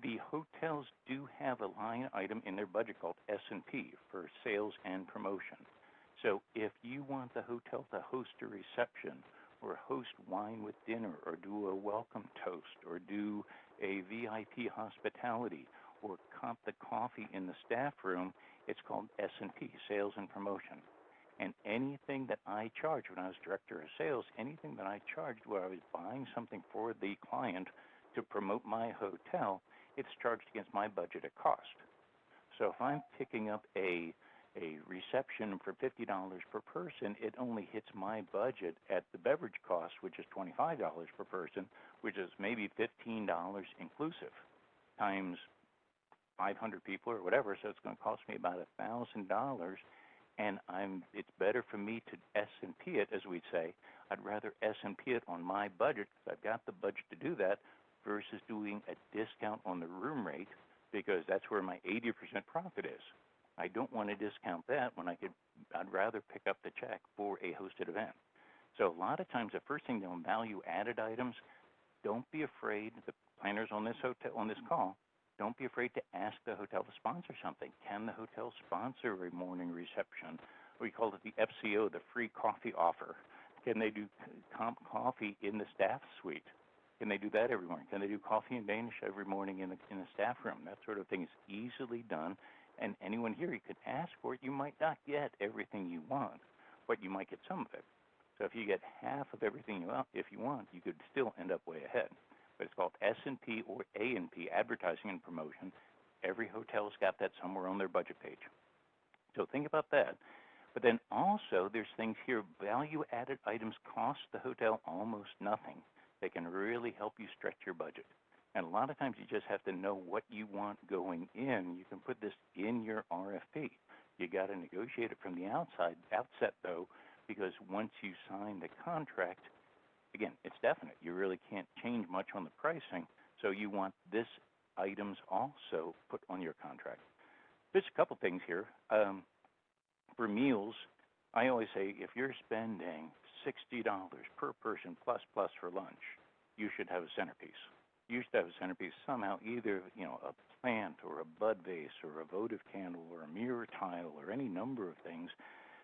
the hotels do have a line item in their budget called S&P for sales and promotion. So if you want the hotel to host a reception or host wine with dinner or do a welcome toast or do a VIP hospitality or comp the coffee in the staff room, it's called S&P, sales and promotion. And anything that I charge when I was director of sales, anything that I charged where I was buying something for the client to promote my hotel, it's charged against my budget at cost. So if I'm picking up a reception for $50 per person, it only hits my budget at the beverage cost, which is $25 per person, which is maybe $15 inclusive, times 500 people or whatever. So it's going to cost me about $1,000, and it's better for me to S&P it, as we'd say. I'd rather S&P it on my budget because I've got the budget to do that, versus doing a discount on the room rate, because that's where my 80% profit is. I don't want to discount that when I'd rather pick up the check for a hosted event. So a lot of times the first thing on value-added items, don't be afraid, the planners on this call, don't be afraid to ask the hotel to sponsor something. Can the hotel sponsor a morning reception? We call it the FCO, the free coffee offer. Can they do comp coffee in the staff suite? Can they do that every morning? Can they do coffee and Danish every morning in the staff room? That sort of thing is easily done. And anyone here, you could ask for it. You might not get everything you want, but you might get some of it. So if you get half of everything if you want, you could still end up way ahead. But it's called S&P or A&P, advertising and promotion. Every hotel's got that somewhere on their budget page. So think about that. But then also there's things here, value-added items cost the hotel almost nothing. They can really help you stretch your budget. And a lot of times you just have to know what you want going in. You can put this in your RFP. You got to negotiate it from the outset though, because once you sign the contract, again, it's definite. You really can't change much on the pricing. So you want this items also put on your contract. There's a couple things here. For meals, I always say if you're spending $60 per person plus for lunch, you should have a centerpiece. You should have a centerpiece somehow, either a plant or a bud vase or a votive candle or a mirror tile or any number of things,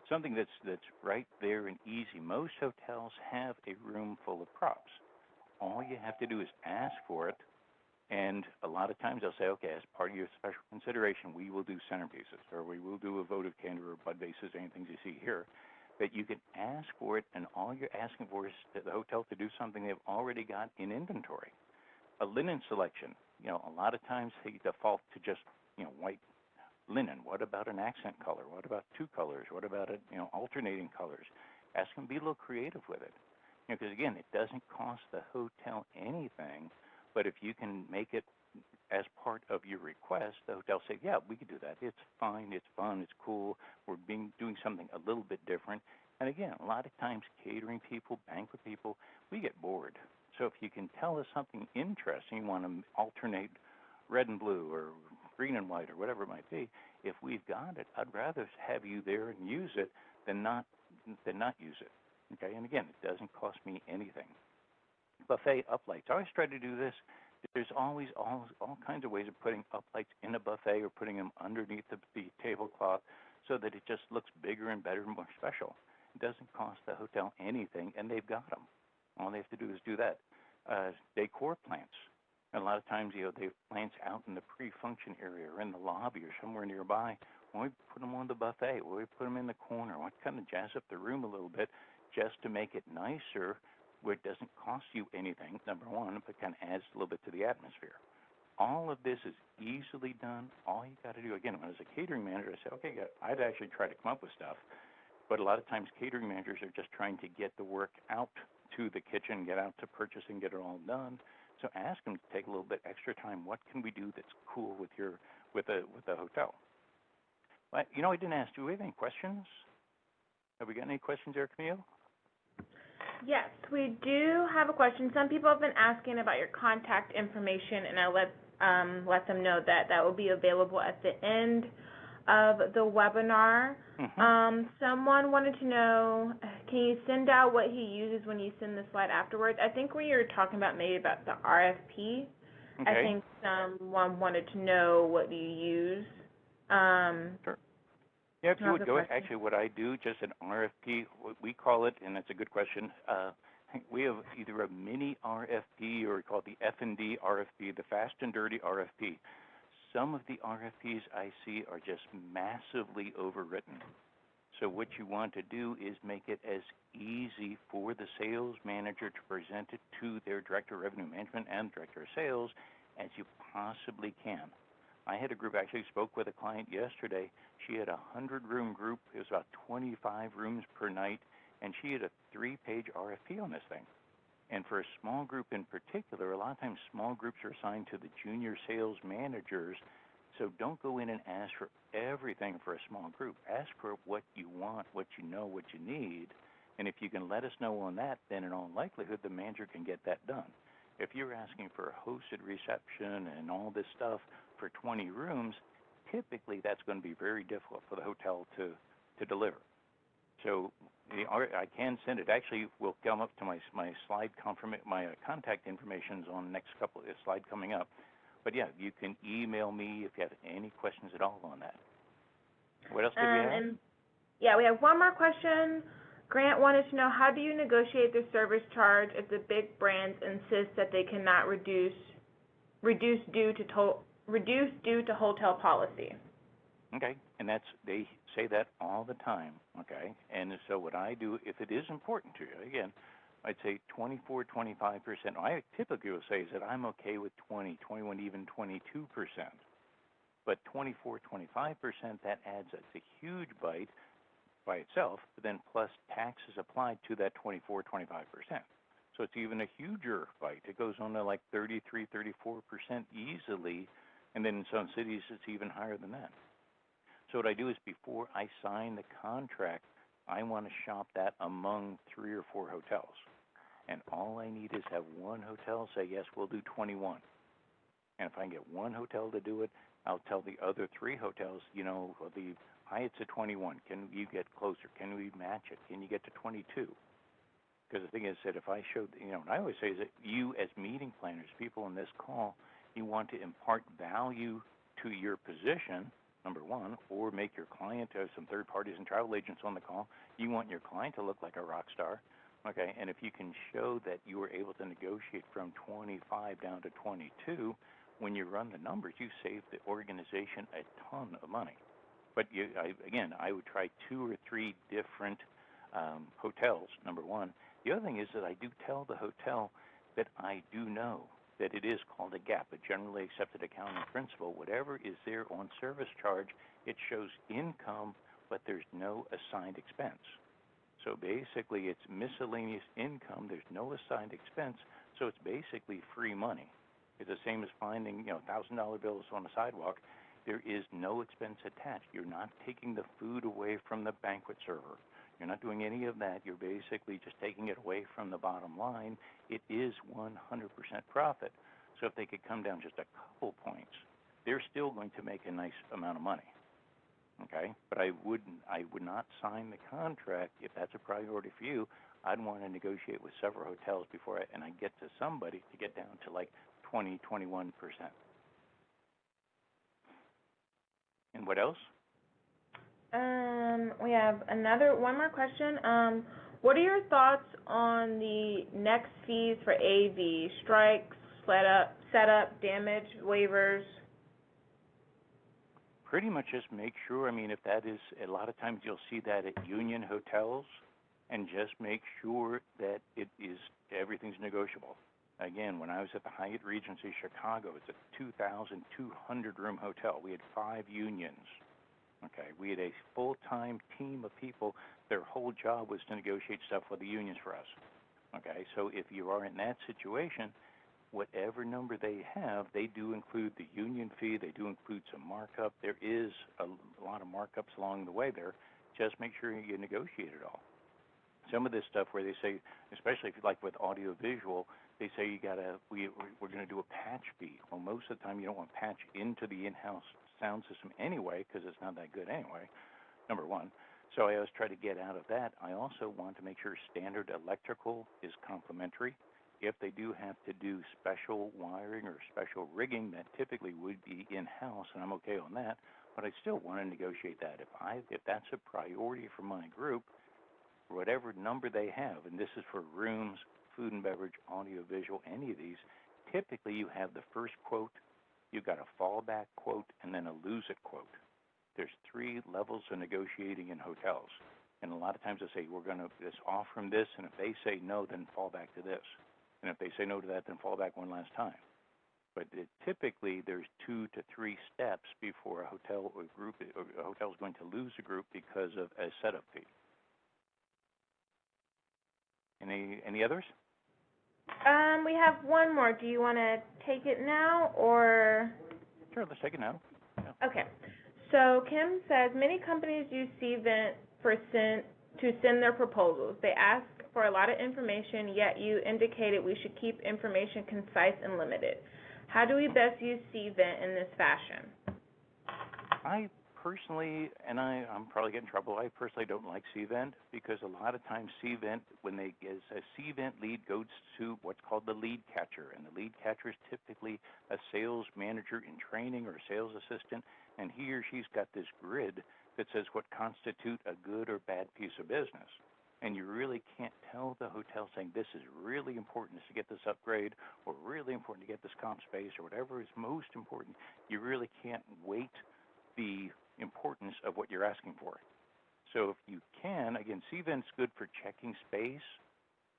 something that's right there and easy. Most hotels have a room full of props. All you have to do is ask for it, and a lot of times they'll say, okay, as part of your special consideration, we will do centerpieces, or we will do a votive candle or bud vases, anything you see here. That you can ask for it, and all you're asking for is the hotel to do something they've already got in inventory. A linen selection, a lot of times they default to just, white linen. What about an accent color? What about two colors? What about alternating colors? Ask them to be a little creative with it. Because again, it doesn't cost the hotel anything, but if you can make it as part of your request, the hotel say, yeah, we could do that. It's fine, it's fun, it's cool. We're doing something a little bit different. And again, a lot of times catering people, banquet people, we get bored. So if you can tell us something interesting, you want to alternate red and blue or green and white or whatever it might be, if we've got it, I'd rather have you there and use it than not use it. Okay, and again, it doesn't cost me anything. Buffet uplights. I always try to do this. There's always all kinds of ways of putting uplights in a buffet or putting them underneath the tablecloth so that it just looks bigger and better and more special. It doesn't cost the hotel anything, and they've got them. All they have to do is do that. Decor plants. And a lot of times, they have plants out in the pre-function area or in the lobby or somewhere nearby. When we put them on the buffet, when we put them in the corner, we kind of jazz up the room a little bit just to make it nicer, where it doesn't cost you anything, number one, but kind of adds a little bit to the atmosphere. All of this is easily done. All you got to do, again, when I was a catering manager, I said, okay, I'd actually try to come up with stuff, but a lot of times catering managers are just trying to get the work out to the kitchen, get out to purchasing, get it all done. So ask them to take a little bit extra time. What can we do that's cool with the hotel? But, I didn't ask, do we have any questions? Have we got any questions there, Camille? Yes, we do have a question. Some people have been asking about your contact information, and I let them know that that will be available at the end of the webinar. Mm-hmm. Someone wanted to know, can you send out what he uses when you send the slide afterwards? I think we were talking about maybe about the RFP. Okay. I think someone wanted to know what you use. Sure. Yeah, if you would go, actually what I do, just an RFP, what we call it, and it's a good question, we have either a mini RFP or we call it the F&D RFP, the fast and dirty RFP. Some of the RFPs I see are just massively overwritten. So what you want to do is make it as easy for the sales manager to present it to their director of revenue management and director of sales as you possibly can. I had a group, actually spoke with a client yesterday. She had a 100-room group. It was about 25 rooms per night, and she had a 3-page RFP on this thing. And for a small group in particular, a lot of times small groups are assigned to the junior sales managers, so don't go in and ask for everything for a small group. Ask for what you want, what you know, what you need, and if you can let us know on that, then in all likelihood the manager can get that done. If you're asking for a hosted reception and all this stuff for 20 rooms, typically that's going to be very difficult for the hotel to deliver. So I can send it. Actually, we'll come up to my slide my contact information is on the next couple of slide coming up. But yeah, you can email me if you have any questions at all on that. What else did we have? Yeah, we have one more question. Grant wanted to know, how do you negotiate the service charge if the big brands insist that they cannot reduce due to hotel policy? Okay, and they say that all the time, okay? And so what I do, if it is important to you, again, I'd say 24, 25%. I typically will say is that I'm okay with 20, 21, even 22%. But 24, 25%, that adds up. It's a huge bite by itself, but then plus taxes applied to that 24, 25%. So it's even a huger bite. It goes on to like 33, 34% easily, and then in some cities it's even higher than that. So what I do is before I sign the contract, I want to shop that among 3 or 4 hotels. And all I need is have one hotel say, yes, we'll do 21. And if I can get one hotel to do it, I'll tell the other 3 hotels, the Hyatt's at 21. Can you get closer? Can we match it? Can you get to 22? Because the thing is that if I showed, what I always say is that you as meeting planners, people in this call, you want to impart value to your position, number one, or make your client, some third parties and travel agents on the call, you want your client to look like a rock star, okay? And if you can show that you were able to negotiate from 25 down to 22, when you run the numbers, you save the organization a ton of money. But I would try 2 or 3 different hotels, number one. The other thing is that I do tell the hotel that I do know that it is called a GAP, a generally accepted accounting principle. Whatever is there on service charge, it shows income, but there's no assigned expense. So basically, it's miscellaneous income. There's no assigned expense, so it's basically free money. It's the same as finding, $1,000 bills on a sidewalk. There is no expense attached. You're not taking the food away from the banquet server. You're not doing any of that. You're basically just taking it away from the bottom line. It is 100% profit. So if they could come down just a couple points, they're still going to make a nice amount of money. Okay? But I would not sign the contract if that's a priority for you. I'd want to negotiate with several hotels before I get to somebody to get down to like 20, 21%. And what else? We have one more question. What are your thoughts on the next fees for AV, strikes, setup, damage, waivers? Pretty much just make sure, if that is, a lot of times you'll see that at union hotels, and just make sure that everything's negotiable. Again, when I was at the Hyatt Regency Chicago, it's a 2,200 room hotel. We had 5 unions. Okay, we had a full-time team of people. Their whole job was to negotiate stuff with the unions for us. Okay, so if you are in that situation, whatever number they have, they do include the union fee. They do include some markup. There is a lot of markups along the way there. Just make sure you negotiate it all. Some of this stuff where they say, especially if you like with audio visual, they say we're going to do a patch fee. Well, most of the time you don't want patch into the in-house sound system anyway, because it's not that good anyway, number one. So I always try to get out of that. I also want to make sure standard electrical is complimentary. If they do have to do special wiring or special rigging, that typically would be in-house, and I'm okay on that, but I still want to negotiate that. If that's a priority for my group, whatever number they have, and this is for rooms, food and beverage, audio visual, any of these, typically you have the first quote, you've got a fallback quote, and then a lose-it quote. There's 3 levels of negotiating in hotels. And a lot of times they say, we're going to just offer them this, and if they say no, then fall back to this. And if they say no to that, then fall back one last time. But typically there's 2 to 3 steps before a hotel or a hotel is going to lose a group because of a setup fee. Any others? We have one more. Do you want to take it now, or? Sure, let's take it now. Yeah. Okay. So Kim says, many companies use Cvent to send their proposals. They ask for a lot of information, yet you indicated we should keep information concise and limited. How do we best use Cvent in this fashion? I personally, and I'm probably getting in trouble, I personally don't like Cvent, because a lot of times Cvent, a Cvent lead goes to what's called the lead catcher, and the lead catcher is typically a sales manager in training or a sales assistant, and he or she's got this grid that says what constitutes a good or bad piece of business. And you really can't tell the hotel saying this is really important to get this upgrade, or really important to get this comp space, or whatever is most important. You really can't weight the importance of what you're asking for. So if you can, again, Cvent's good for checking space,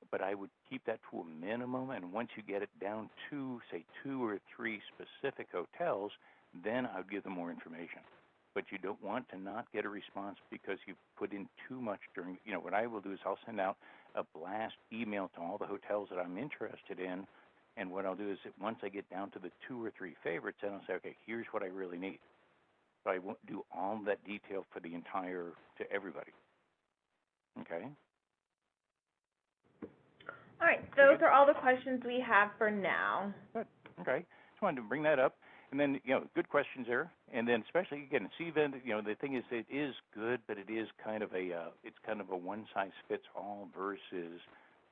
but I would keep that to a minimum, and once you get it down to, say, 2 or 3 specific hotels, then I would give them more information. But you don't want to not get a response because you put in too much during, what I will do is I'll send out a blast email to all the hotels that I'm interested in, and what I'll do is that once I get down to the 2 or 3 favorites, then I'll say, okay, here's what I really need. So I won't do all that detail for to everybody. Okay? All right, those are all the questions we have for now. Good. Okay. Just wanted to bring that up. And then, good questions there. And then especially, again, Cvent, the thing is it is good, but it is kind of a one-size-fits-all versus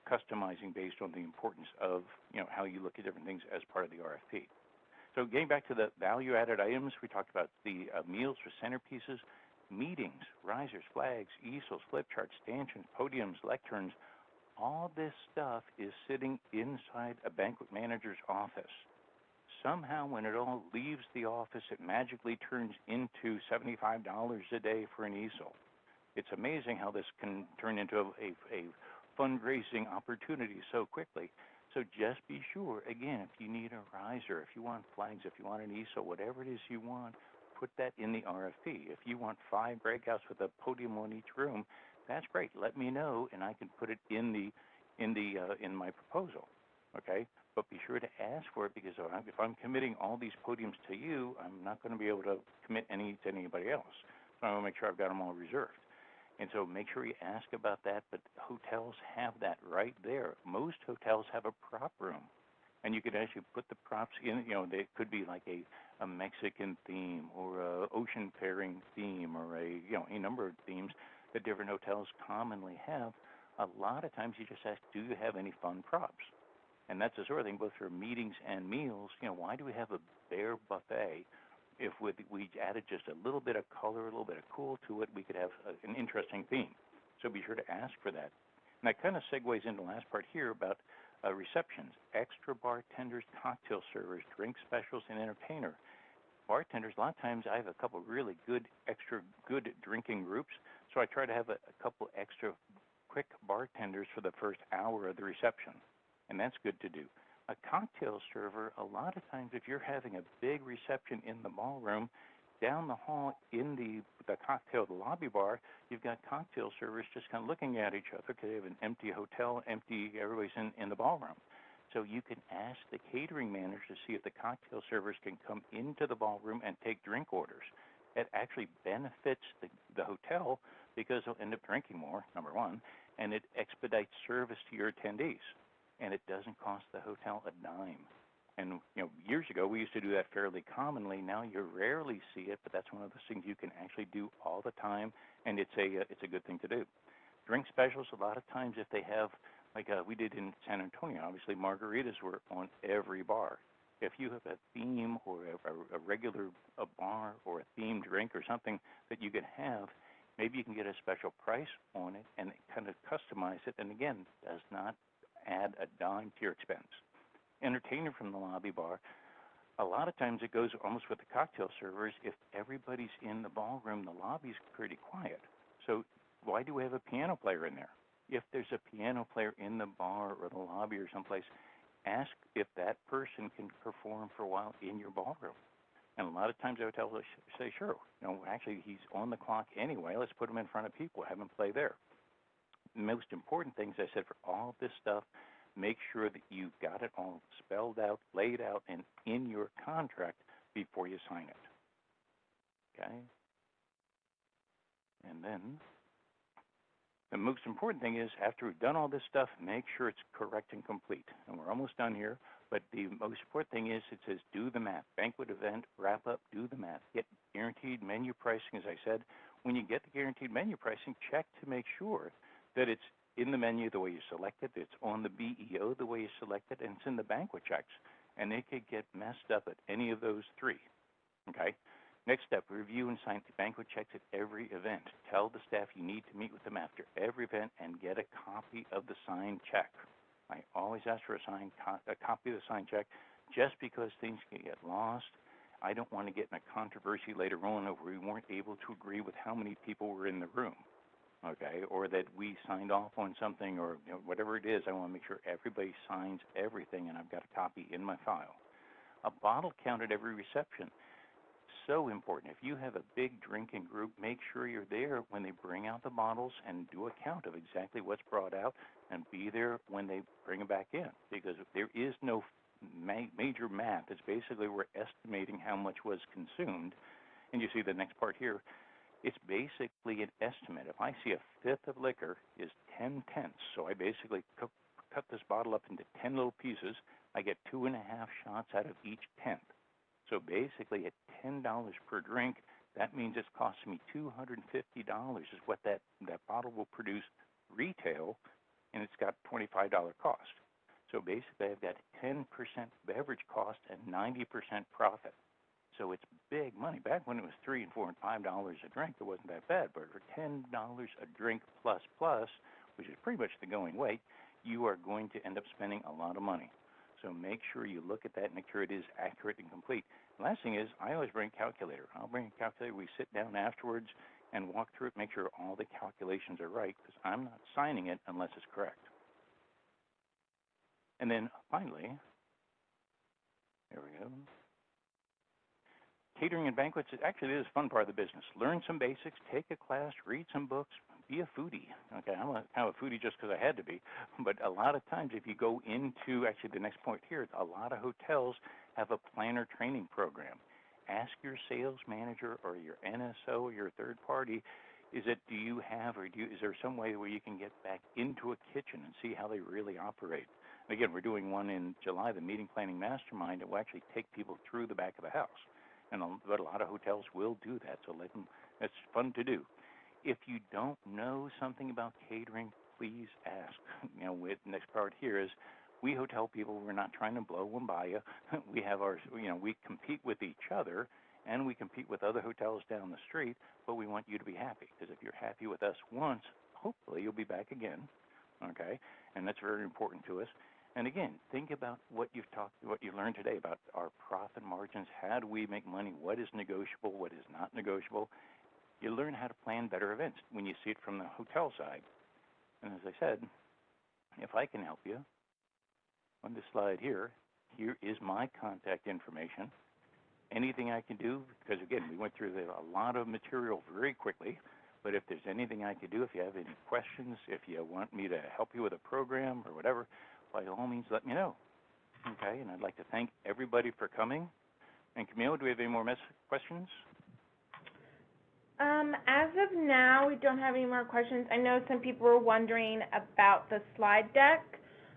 customizing based on the importance of, how you look at different things as part of the RFP. So getting back to the value-added items, we talked about the meals for centerpieces, meetings, risers, flags, easels, flip charts, stanchions, podiums, lecterns. All this stuff is sitting inside a banquet manager's office. Somehow, when it all leaves the office, it magically turns into $75 a day for an easel. It's amazing how this can turn into a fundraising opportunity so quickly. So just be sure, again, if you need a riser, if you want flags, if you want an easel, whatever it is you want, put that in the RFP. If you want 5 breakouts with a podium on each room, That's great. Let me know, and I can put it in my proposal. Okay, but be sure to ask for it because if I'm committing all these podiums to you, I'm not going to be able to commit any to anybody else. So I want to make sure I've got them all reserved. And so make sure you ask about that. But hotels have that right there. Most hotels have a prop room, and you could actually put the props in. They could be like a Mexican theme or a ocean pairing theme or a number of themes that different hotels commonly have. A lot of times you just ask, do you have any fun props? And that's the sort of thing both for meetings and meals. Why do we have a bare buffet? If we added just a little bit of color, a little bit of cool to it, we could have an interesting theme. So be sure to ask for that. And that kind of segues into the last part here about receptions, extra bartenders, cocktail servers, drink specials, and entertainer. Bartenders, a lot of times I have a couple really extra good drinking groups, so I try to have a couple extra quick bartenders for the first hour of the reception, and that's good to do. A cocktail server, a lot of times if you're having a big reception in the ballroom, down the hall in the cocktail lobby bar, you've got cocktail servers just kind of looking at each other because they have an empty hotel, everybody's in the ballroom. So you can ask the catering manager to see if the cocktail servers can come into the ballroom and take drink orders. It actually benefits the hotel because they'll end up drinking more, number one, and it expedites service to your attendees. And it doesn't cost the hotel a dime. And years ago we used to do that fairly commonly. Now you rarely see it, but that's one of those things you can actually do all the time, and it's a good thing to do. Drink specials, a lot of times if they have, like we did in San Antonio, obviously margaritas were on every bar. If you have a theme or a regular bar or a themed drink or something that you can have, maybe you can get a special price on it and kind of customize it, and again, does not add a dime to your expense. Entertainer from the lobby bar, a lot of times it goes almost with the cocktail servers. If everybody's in the ballroom, the lobby's pretty quiet. So why do we have a piano player in there? If there's a piano player in the bar or the lobby or someplace, ask if that person can perform for a while in your ballroom. And a lot of times hotels will say, sure, actually he's on the clock anyway, let's put him in front of people, have him play there. Most important things I said for all of this stuff, make sure that you've got it all spelled out, laid out, and in your contract before you sign it. Okay? And then the most important thing is after we've done all this stuff, make sure it's correct and complete. And we're almost done here, but the most important thing is it says do the math. Banquet event, wrap up, do the math. Get guaranteed menu pricing, as I said. When you get the guaranteed menu pricing, check to make sure that it's in the menu the way you select it, it's on the BEO the way you select it, and it's in the banquet checks. And it could get messed up at any of those three. Okay? Next step, review and sign the banquet checks at every event. Tell the staff you need to meet with them after every event and get a copy of the signed check. I always ask for a copy of the signed check just because things can get lost. I don't want to get in a controversy later on over we weren't able to agree with how many people were in the room. Okay, or that we signed off on something or whatever it is. I want to make sure everybody signs everything, and I've got a copy in my file. A bottle count at every reception, so important. If you have a big drinking group, make sure you're there when they bring out the bottles and do a count of exactly what's brought out, and be there when they bring them back in, because there is no major math. It's basically we're estimating how much was consumed, and you see the next part here. It's basically an estimate. If I see a fifth of liquor is 10 tenths, so I basically cut this bottle up into 10 little pieces, I get 2.5 shots out of each tenth. So basically at $10 per drink, that means it's costing me $250 is what that bottle will produce retail, and it's got $25 cost. So basically I've got 10% beverage cost and 90% profit. So it's big money. Back when it was $3 and $4 and $5 a drink, it wasn't that bad. But for $10 a drink plus, which is pretty much the going rate, you are going to end up spending a lot of money. So make sure you look at that and make sure it is accurate and complete. The last thing is I always bring a calculator. I'll bring a calculator. We sit down afterwards and walk through it, make sure all the calculations are right, because I'm not signing it unless it's correct. And then finally, there we go. Catering and banquets, actually, this is a fun part of the business. Learn some basics, take a class, read some books, be a foodie. Okay, I'm kind of a foodie just because I had to be. But a lot of times, if you go into actually the next point here, a lot of hotels have a planner training program. Ask your sales manager or your NSO or your third party, is there some way where you can get back into a kitchen and see how they really operate? And again, we're doing one in July, the meeting planning mastermind, that will actually take people through the back of the house. But a lot of hotels will do that, so it's fun to do. If you don't know something about catering, please ask. With next part here is, we hotel people, we're not trying to blow one by you. We have we compete with each other, and we compete with other hotels down the street, but we want you to be happy, because if you're happy with us once, hopefully you'll be back again, okay? And that's very important to us. And again, think about what you learned today about our profit margins. How do we make money? What is negotiable? What is not negotiable? You learn how to plan better events when you see it from the hotel side. And as I said, if I can help you, on this slide here is my contact information. Anything I can do, because again, we went through a lot of material very quickly, but if there's anything I can do, if you have any questions, if you want me to help you with a program or whatever, by all means, let me know. Okay, and I'd like to thank everybody for coming. And Camille, do we have any more questions? As of now, we don't have any more questions. I know some people were wondering about the slide deck.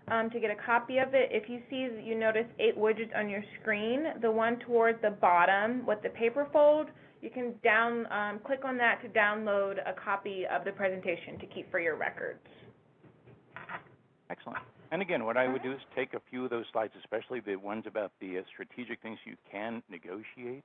To get a copy of it, if you see, you notice 8 widgets on your screen. The one towards the bottom with the paper fold, you can click on that to download a copy of the presentation to keep for your records. Excellent. And again, what I would do is take a few of those slides, especially the ones about the strategic things you can negotiate,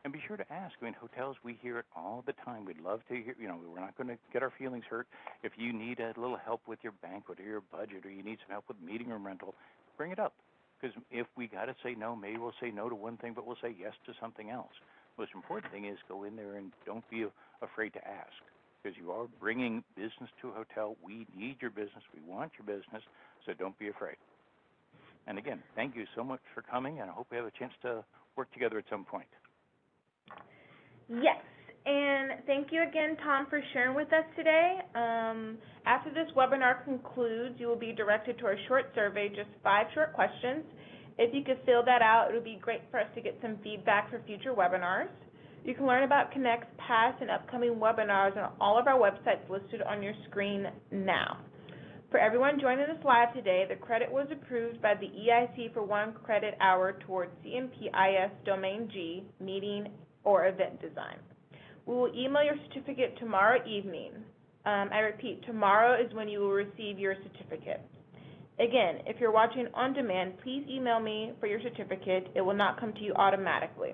and be sure to ask. I mean, hotels, we hear it all the time. We'd love to hear, we're not going to get our feelings hurt. If you need a little help with your banquet or your budget, or you need some help with meeting room rental, bring it up. Because if we got to say no, maybe we'll say no to one thing, but we'll say yes to something else. The most important thing is go in there and don't be afraid to ask. Because you are bringing business to a hotel. We need your business. We want your business. So don't be afraid. And again, thank you so much for coming, and I hope we have a chance to work together at some point. Yes, and thank you again, Tom, for sharing with us today. After this webinar concludes, you will be directed to our short survey, just 5 short questions. If you could fill that out, it would be great for us to get some feedback for future webinars. You can learn about Connect's past and upcoming webinars on all of our websites listed on your screen now. For everyone joining us live today, the credit was approved by the EIC for 1 credit hour towards CMPIS Domain G, meeting or event design. We will email your certificate tomorrow evening. I repeat, tomorrow is when you will receive your certificate. Again, if you're watching on demand, please email me for your certificate. It will not come to you automatically.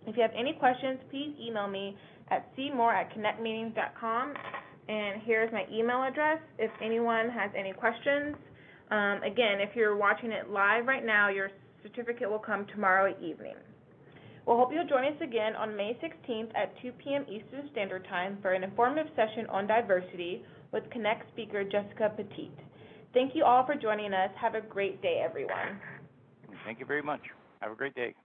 If you have any questions, please email me at cmoore@connectmeetings.com. And here's my email address if anyone has any questions. Again, if you're watching it live right now, your certificate will come tomorrow evening. We'll hope you'll join us again on May 16th at 2 p.m. Eastern Standard Time for an informative session on diversity with Connect speaker Jessica Petit. Thank you all for joining us. Have a great day, everyone. Thank you very much. Have a great day.